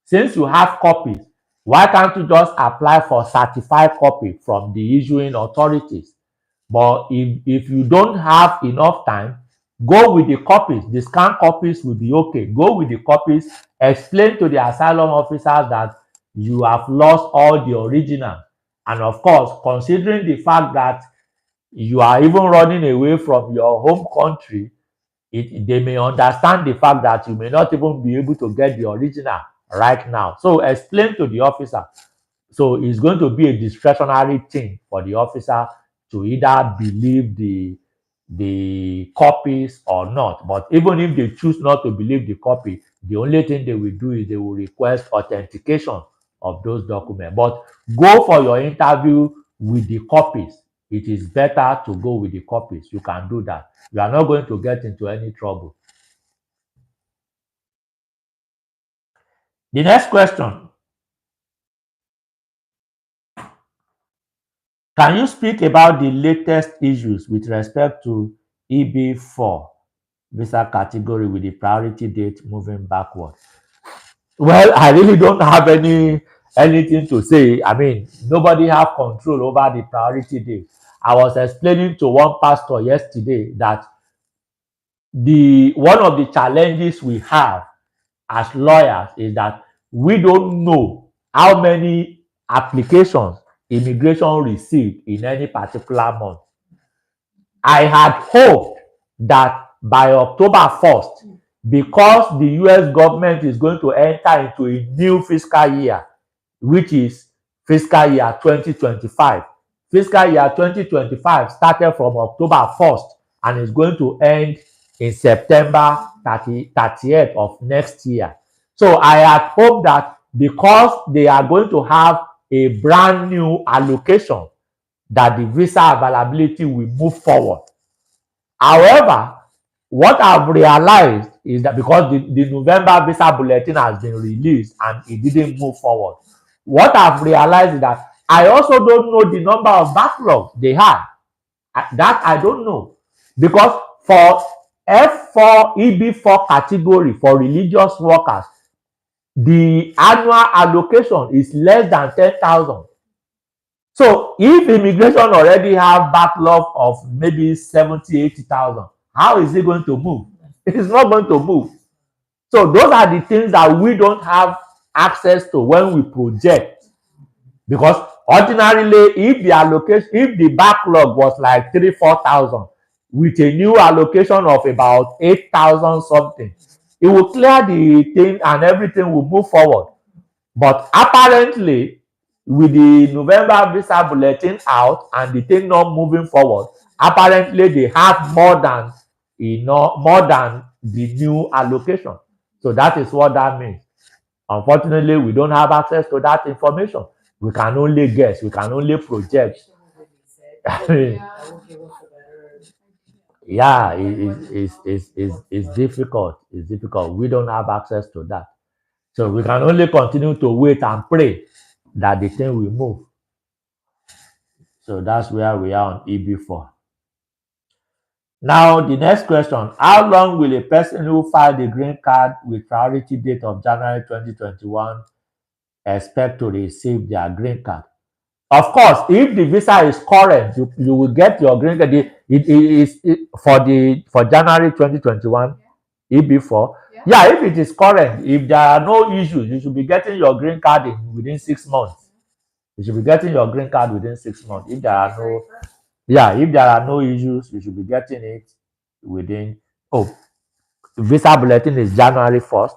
since you have copies, why can't you just apply for certified copy from the issuing authorities? But if you don't have enough time, go with the copies. The scanned copies will be okay. Go with the copies. Explain to the asylum officers that you have lost all the original. And of course, considering the fact that you are even running away from your home country, they may understand the fact that you may not even be able to get the original right now. So explain to the officer. So it's going to be a discretionary thing for the officer to either believe the copies or not. But even if they choose not to believe the copy, the only thing they will do is they will request authentication of those documents. But go for your interview with the copies. It is better to go with the copies. You can do that. You are not going to get into any trouble. The next question. Can you speak about the latest issues with respect to EB4 visa category with the priority date moving backward? Well, I really don't have anything to say. I mean, nobody have control over the priority date. I was explaining to one pastor yesterday that one of the challenges we have as lawyers is that we don't know how many applications immigration received in any particular month. I had hoped that by October 1st, because the US government is going to enter into a new fiscal year, which is fiscal year 2025. Fiscal year 2025 started from October 1st and is going to end in September 30th of next year. So I had hoped that because they are going to have a brand new allocation, that the visa availability will move forward. However, what I've realized is that because the November visa bulletin has been released and it didn't move forward, what I've realized is that I also don't know the number of backlogs they have. That I don't know. Because for F4, EB4 category for religious workers, the annual allocation is less than 10,000. So if immigration already have backlog of maybe 70, 80,000, how is it going to move? It is not going to move. So those are the things that we don't have access to when we project. Because ordinarily, if the backlog was like 3,000-4,000, with a new allocation of about 8,000 something, it will clear the thing and everything will move forward. But apparently, with the November visa bulletin out and the thing not moving forward, apparently they have more than the new allocation. So that is what that means. Unfortunately, we don't have access to that information. We can only guess. We can only project. Yeah, it's difficult. It's difficult. We don't have access to that. So we can only continue to wait and pray that the thing will move. So that's where we are on EB4. Now, the next question: how long will a person who filed a green card with priority date of January 2021 expect to receive their green card? Of course, if the visa is current, you will get your green card. It is for January 2021 EB4. Yeah, if it is current, if there are no issues, you should be getting your green card within 6 months. You should be getting your green card within 6 months. If there are no, yeah, if there are no issues, you should be getting it within. Oh, visa bulletin is January 1st.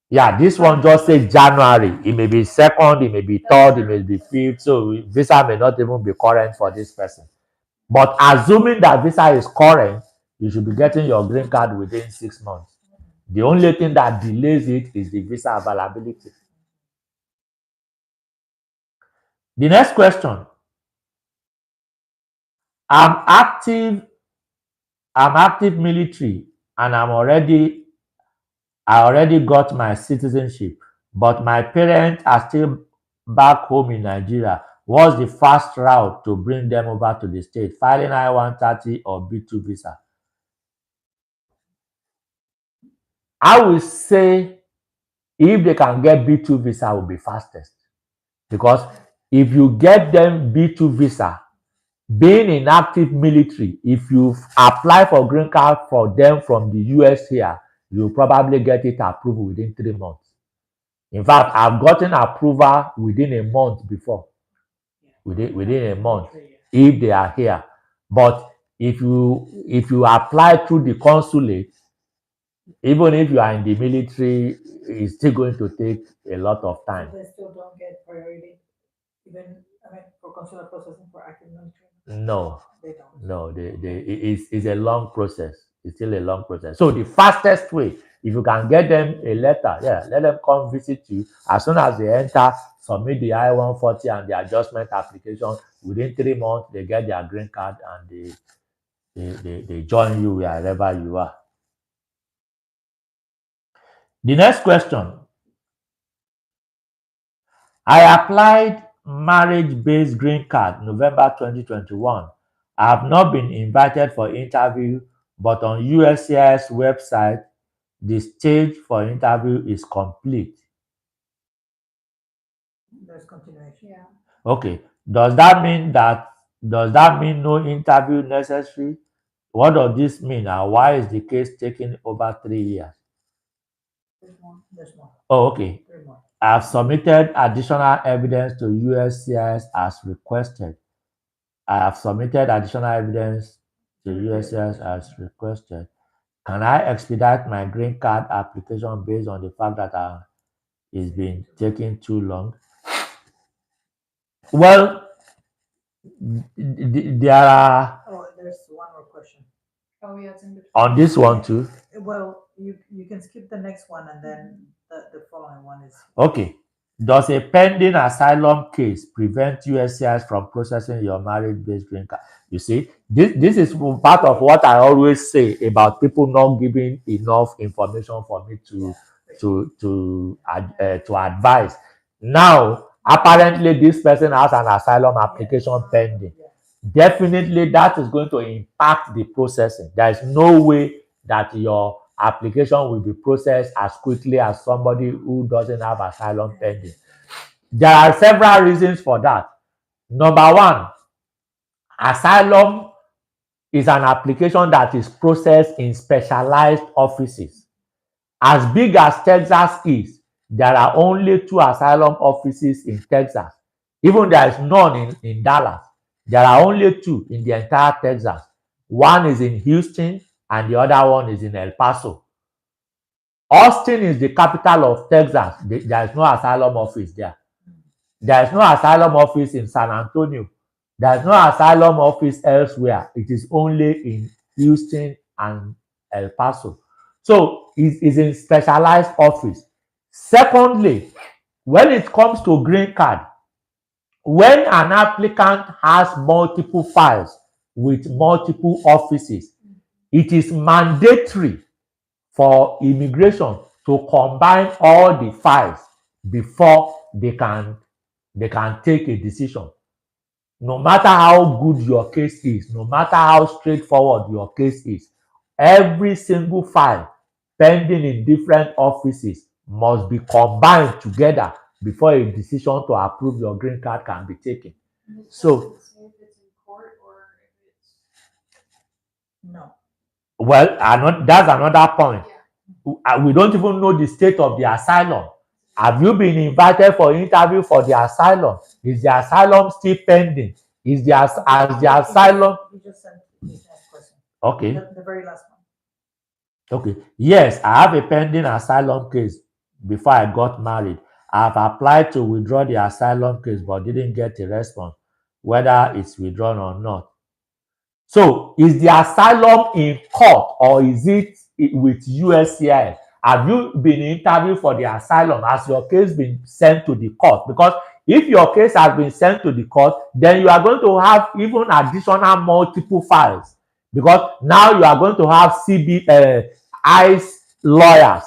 Yeah, this one just says January. It may be 2nd, it may be 3rd, it may be 5th. So visa may not even be current for this person. But assuming that visa is current, you should be getting your green card within 6 months. The only thing that delays it is the visa availability. The next question. I'm active military and I already got my citizenship, but my parents are still back home in Nigeria. What's the fast route to bring them over to the state? Filing I-130 or B2 visa? I will say if they can get B2 visa will be fastest, because if you get them B2 visa, being in active military, if you apply for green card for them from the US here, you probably get it approved within 3 months. In fact, I've gotten approval within a month before. Within a month, if they are here. But if you apply through the consulate, even if you are in the military, it's still going to take a lot of time. They still don't get priority, even for consular processing for active military. No, They don't. no, it's a long process. It's still a long process. So the fastest way, if you can get them a letter, yeah, let them come visit you. As soon as they enter, submit the I-140 and the adjustment application. Within 3 months, they get their green card and they join you wherever you are. The next question. I applied marriage-based green card November 2021. I have not been invited for interview, but on USCIS website, the stage for interview is complete. There's continuation. Yeah. Okay. Does that mean no interview necessary? What does this mean, and why is the case taking over 3 years? There's more. Oh, okay. 3 more. I have submitted additional evidence to USCIS as requested. I have submitted additional evidence to USCIS as requested. Can I expedite my green card application based on the fact that it's been taking too long? Well, there are. Oh, there's one more question. Oh, yeah, it's in between. On this one too. Well, you can skip the next one and then the following one is. Okay. Does a pending asylum case prevent USCIS from processing your marriage-based green card? You see, this is part of what I always say about people not giving enough information for me to advise. Now, apparently, this person has an asylum application pending. Definitely, that is going to impact the processing. There is no way that your application will be processed as quickly as somebody who doesn't have asylum pending. There are several reasons for that. Number one, asylum is an application that is processed in specialized offices. As big as Texas is, there are only 2 asylum offices in Texas. Even there is none in Dallas. There are only 2 in the entire Texas. One is in Houston and the other one is in El Paso. Austin is the capital of Texas. There is no asylum office there. There is no asylum office in San Antonio. There is no asylum office elsewhere. It is only in Houston and El Paso. So is in specialized office. Secondly, when it comes to green card, when an applicant has multiple files with multiple offices, it is mandatory for immigration to combine all the files before they can take a decision. No matter how good your case is, no matter how straightforward your case is, every single file pending in different offices must be combined together before a decision to approve your green card can be taken. So, Does it say if it's in court or if it's No. well, that's another point. yeah. We don't even know the state of the asylum. Have you been invited for interview for the asylum? Is the asylum still pending? Is the as the asylum? You just sent this next question. Okay. The very last one. Okay. Yes, I have a pending asylum case before I got married. I've applied to withdraw the asylum case but didn't get a response, whether it's withdrawn or not. So, is the asylum in court or is it with USCIS? Have you been interviewed for the asylum? Has your case been sent to the court? Because if your case has been sent to the court, then you are going to have even additional multiple files, because now you are going to have ICE lawyers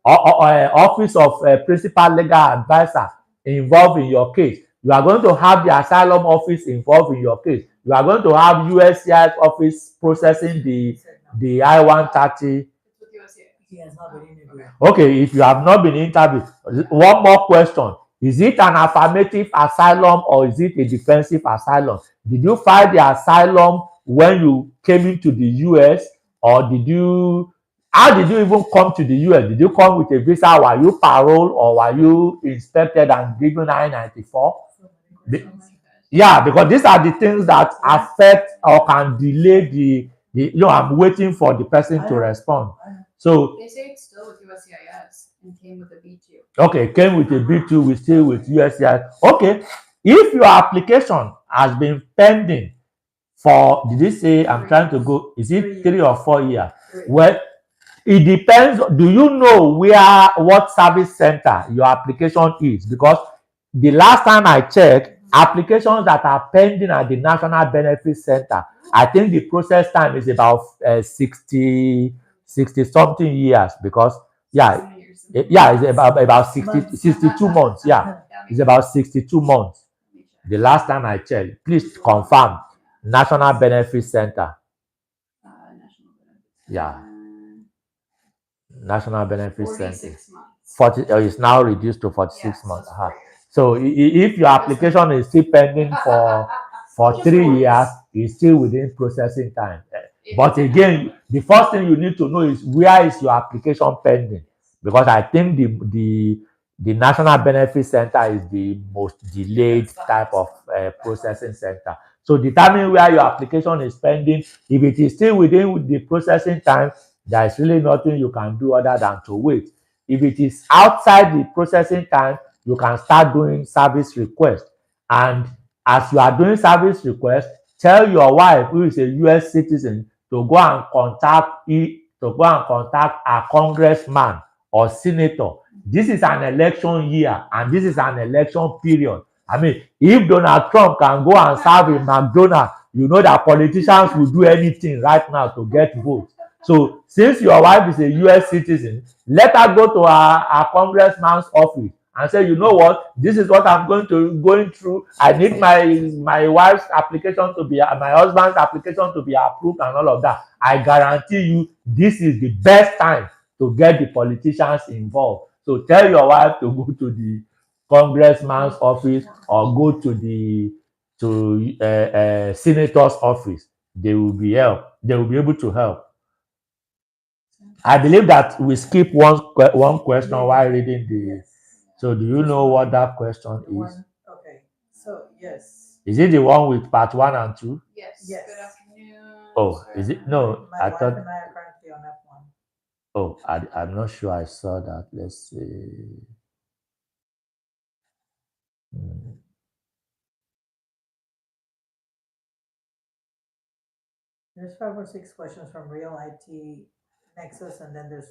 or Office of Principal Legal Advisor involved in your case. You are going to have the asylum office involved in your case. You are going to have USCIS office processing the I-130. It's with USCIS. He has not been interviewed. Okay, if you have not been interviewed, one more question. Is it an affirmative asylum or is it a defensive asylum? Did you file the asylum when you came into the US, or how did you even come to the US? Did you come with a visa? Were you paroled or were you inspected and given I-94? Yeah, because these are the things that affect or can delay I'm waiting for the person to respond. So, They say it's still with USCIS and came with a B2. okay, came with a B2, we still with USCIS. Okay, if your application has been pending for, did you say, I'm trying to go, is it 3 or 4 years? Well, it depends. Do you know what service center your application is? Because the last time I checked, applications that are pending at the National Benefit Center, I think the process time is about 60 something years, because it's about 62 months. Yeah, it's about 62 months. The last time I checked, please confirm. National Benefit Center. National Benefits. Yeah. National Benefit Center. 46 months. 40 is now reduced to 46 Yes, months. so So if your application is still pending for 3 years, it's still within processing time. But again, the first thing you need to know is, where is your application pending? Because I think the National Benefit Center is the most delayed type of processing center. So determine where your application is pending. If it is still within the processing time, there is really nothing you can do other than to wait. If it is outside the processing time, you can start doing service request. And as you are doing service request, tell your wife, who is a US citizen, to go and contact a congressman or senator. This is an election year and this is an election period. I mean, if Donald Trump can go and serve in McDonald's, you know that politicians will do anything right now to get votes. So since your wife is a US citizen, let her go to a congressman's office and say, you know what, this is what I'm going through. I need my wife's application to be, my husband's application to be approved and all of that. I guarantee you, this is the best time to get the politicians involved. So tell your wife to go to the congressman's office or go to the senator's office. They will be able to help. I believe that we skip one question while reading the. Yes. So do you know what that question The is? one, okay, so yes. Is it the one with part 1 and 2? Yes. Yes. Good afternoon. Oh, is it? No, My I wife thought. and I are currently on F1. Oh, I'm not sure I saw that. Let's see. Hmm. There's 5 or 6 questions from Real IT Nexus, and then there's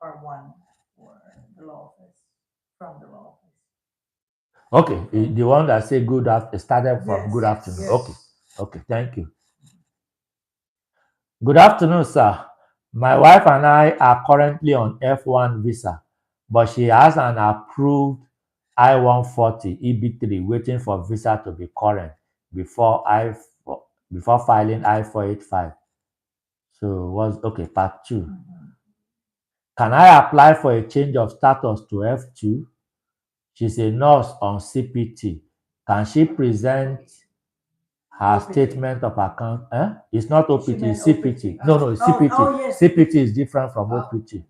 part one for the law office, from the law office. Okay, the one that say good after started from Yes, good yes, afternoon. yes. Okay, okay, thank you. Good afternoon, sir. My wife and I are currently on F1 visa, but she has an approved I-140 EB3 waiting for visa to be current before before filing I-485. So what's okay? Part 2. Mhm. Can I apply for a change of status to F2? She's a nurse on CPT. Can she present her OPT. statement of account? It's not She OPT, meant it's CPT. OPT. No, it's CPT. Oh, yes. CPT is different from OPT.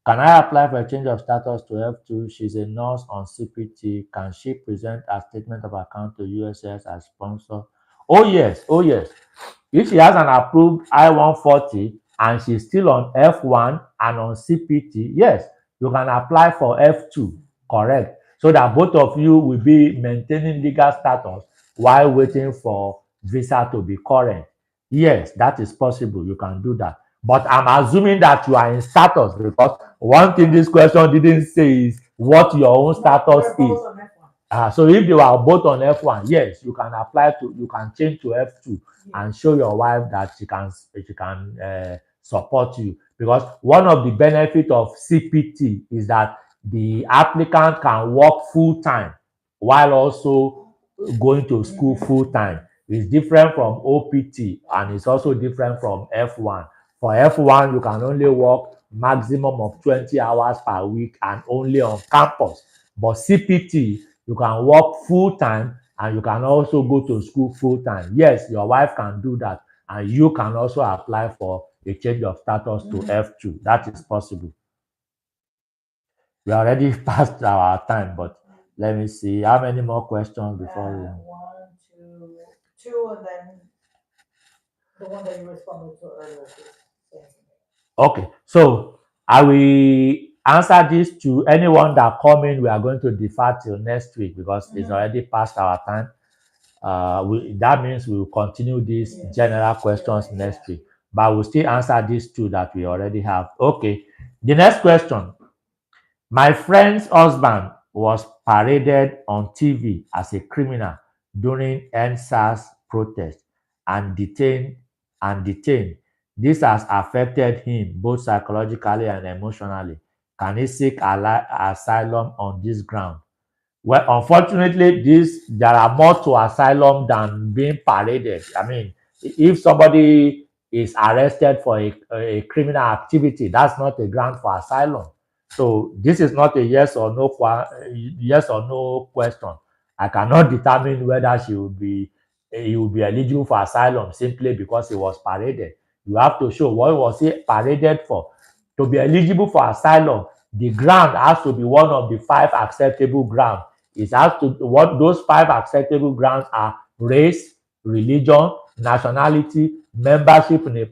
Can I apply for a change of status to F2? She's a nurse on CPT. Can she present a statement of account to USCIS as sponsor? Oh, yes. Oh, yes. If she has an approved I-140 and she's still on F1 and on CPT, yes, you can apply for F2, correct? So that both of you will be maintaining legal status while waiting for visa to be current. Yes, that is possible. You can do that. But I'm assuming that you are in status, because one thing this question didn't say is what your own status We're is. both on F1. So if they were both on F1, yes, you can you can change to F2 and show your wife that she can support you. Because one of the benefits of CPT is that the applicant can work full time while also going to school full time. It's different from OPT and it's also different from F1. For F1, you can only work maximum of 20 hours per week and only on campus. But CPT, you can work full time and you can also go to school full time. Yes, your wife can do that, and you can also apply for a change of status to F2. That is possible. We already passed our time, but let me see how many more questions before we. 1, 2, and then the one that you responded to earlier. Okay, so I will answer this to anyone that come in. We are going to defer till next week because it's already past our time. That means we will continue these general questions next week, but we'll still answer these two that we already have. Okay, the next question. My friend's husband was paraded on TV as a criminal during NSAS protest and detained. This has affected him both psychologically and emotionally. Can he seek asylum on this ground? Well, unfortunately, there are more to asylum than being paraded. I mean, if somebody is arrested for a criminal activity, that's not a ground for asylum. So this is not a yes or no question. I cannot determine whether he will be eligible for asylum simply because he was paraded. You have to show what was he paraded for. To be eligible for asylum, the ground has to be one of the 5 acceptable grounds. It has to what those 5 acceptable grounds are: race, religion, nationality, membership in a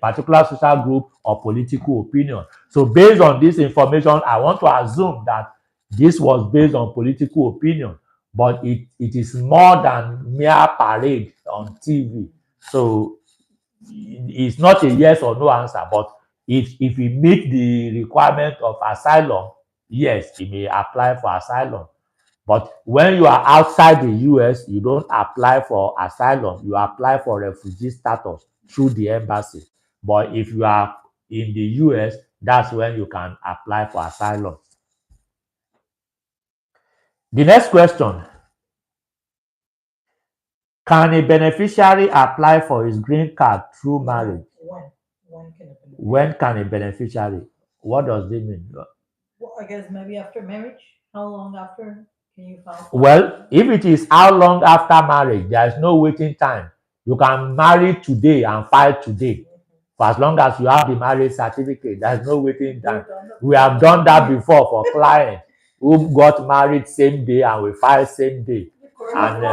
particular social group, or political opinion. So based on this information, I want to assume that this was based on political opinion, but it is more than mere parade on TV. So it's not a yes or no answer, but if he meet the requirement of asylum, yes, he may apply for asylum. But when you are outside the US, you don't apply for asylum, you apply for refugee status through the embassy. But if you are in the US, that's when you can apply for asylum. The next question. Can a beneficiary apply for his green card through marriage? When can a beneficiary? What does it mean? Well, I guess maybe after marriage. How long after can you file? Well, if it is how long after marriage, there is no waiting time. You can marry today and file today. For as long as you have the marriage certificate, there is no waiting time. We have done that before for clients who got married same day and we filed same day. And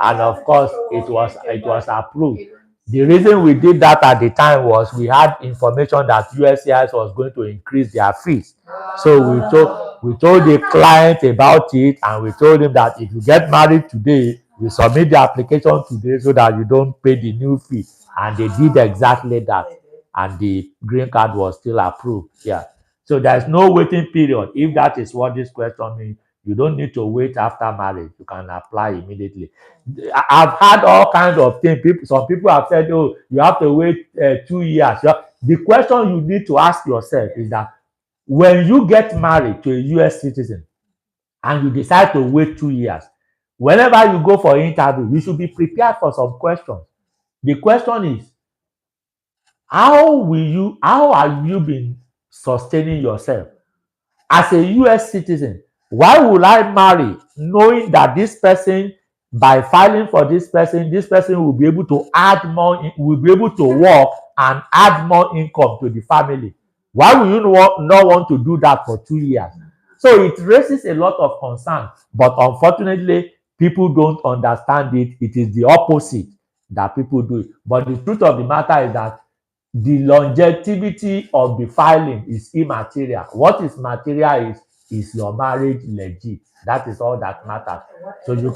and of course, it was approved. The reason we did that at the time was we had information that USCIS was going to increase their fees. So we told the client about it, and we told him that if you get married today, we submit the application today so that you don't pay the new fee. And they did exactly that. and the green card was still approved. Yeah. So there's no waiting period. If that is what this question means, you don't need to wait after marriage. You can apply immediately. I've had all kinds of things. Some people have said, oh, you have to wait 2 years. The question you need to ask yourself is that when you get married to a US citizen and you decide to wait 2 years, whenever you go for interview, you should be prepared for some questions. The question is, how have you been sustaining yourself? As a US citizen, why would I marry knowing that this person, by filing for this person will be able to add more, will be able to work and add more income to the family? Why would you not want to do that for 2 years? So it raises a lot of concern, but unfortunately, people don't understand it. It is the opposite that people do it. But the truth of the matter is that the longevity of the filing is immaterial. What is material is your marriage legit. That is all that matters. So you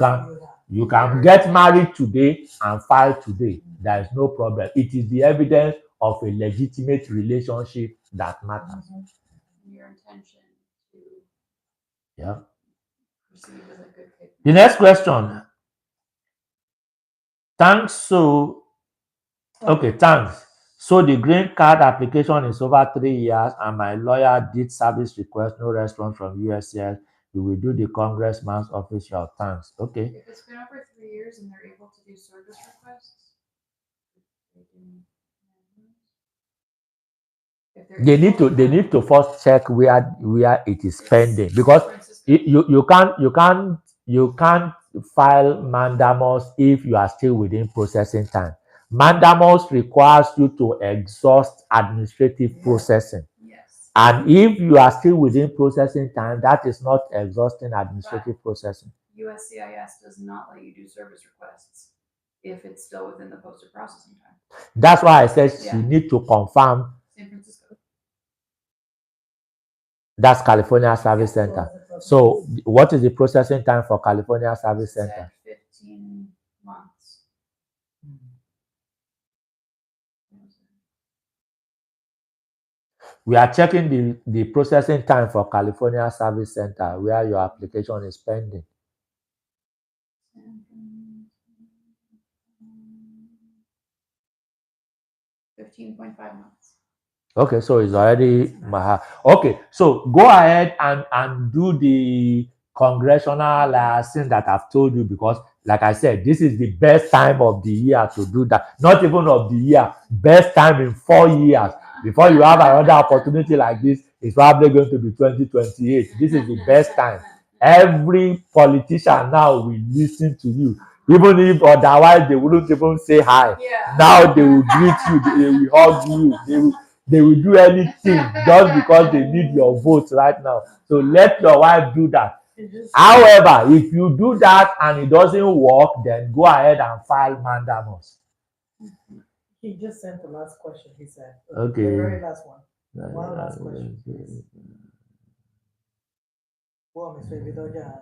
can get married today and file today. There is no problem. It is the evidence of a legitimate relationship that matters. Your intention to Yeah. proceed with a good faith. The next question. Thanks. Thanks. So the green card application is over 3 years, and my lawyer did service request, no response from USCIS. We will do the congressman's official. Thanks. Okay. If it's been over 3 years and they're able to do service requests, They need to first check where it is pending, because you can't file mandamus if you are still within processing time. Mandamus requires you to exhaust administrative processing. Yes. And if you are still within processing time, that is not exhausting administrative processing. USCIS does not let you do service requests if it's still within the posted processing time. That's why I said she need to confirm. San Francisco. That's California Service Center. So what is the processing time for California Service Center? 15 months. We are checking the processing time for California Service Center, where your application is pending. 15.5 months. Okay, so it's already okay. So go ahead and do the congressional thing that I've told you, because like I said, this is the best time of the year to do that. Not even of the year, best time in 4 years. Before you have another opportunity like this, it's probably going to be 2028. This is the best time. Every politician now will listen to you. Even if otherwise they wouldn't even say hi. Yeah. Now they will greet you, they will hug you, they will do anything just because they need your vote right now. So let your wife do that. However, if you do that and it doesn't work, then go ahead and file mandamus. He just sent the last question, he said. Okay. The very last one. One last question, please. Well, Mr. Vidoja.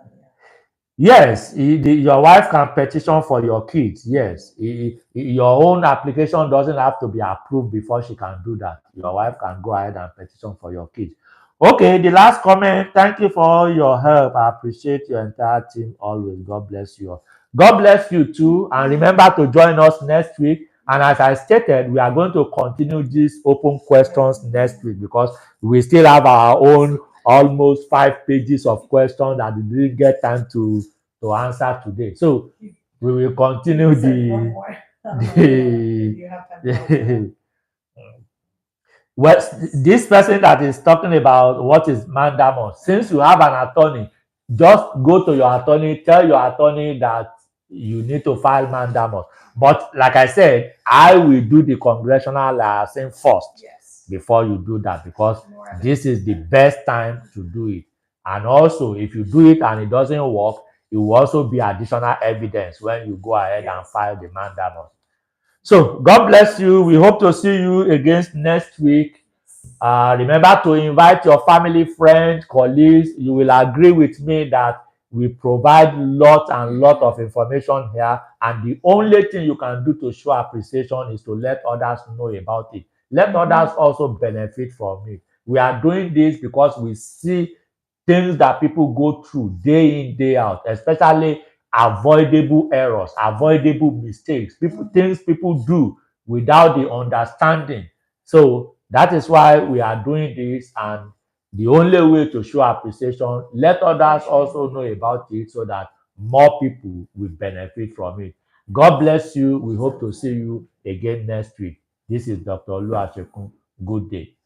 Yes, your wife can petition for your kids. Yes, your own application doesn't have to be approved before she can do that. Your wife can go ahead and petition for your kids. Okay, the last comment. Thank you for all your help. I appreciate your entire team always. God bless you all. God bless you too. And remember to join us next week. And as I stated, we are going to continue these open questions next week, because we still have our own almost 5 pages of questions that we didn't get time to answer today. So we will continue well, this person that is talking about what is mandamus. Since you have an attorney, just go to your attorney, tell your attorney that you need to file mandamus. But like I said, I will do the congressional thing first. Yes. Before you do that, because this is the best time to do it. And also, if you do it and it doesn't work, it will also be additional evidence when you go ahead and file the mandamus. So God bless you. We hope to see you again next week. Remember to invite your family, friends, colleagues. You will agree with me that we provide lot of information here, and the only thing you can do to show appreciation is to let others know about it. let others also benefit from it. We are doing this because we see things that people go through day in, day out, especially avoidable errors, avoidable mistakes, things people do without the understanding. So that is why we are doing this, and the only way to show appreciation, let others also know about it so that more people will benefit from it. God bless you. We hope to see you again next week. This is Dr. Olu Asekun. Good day.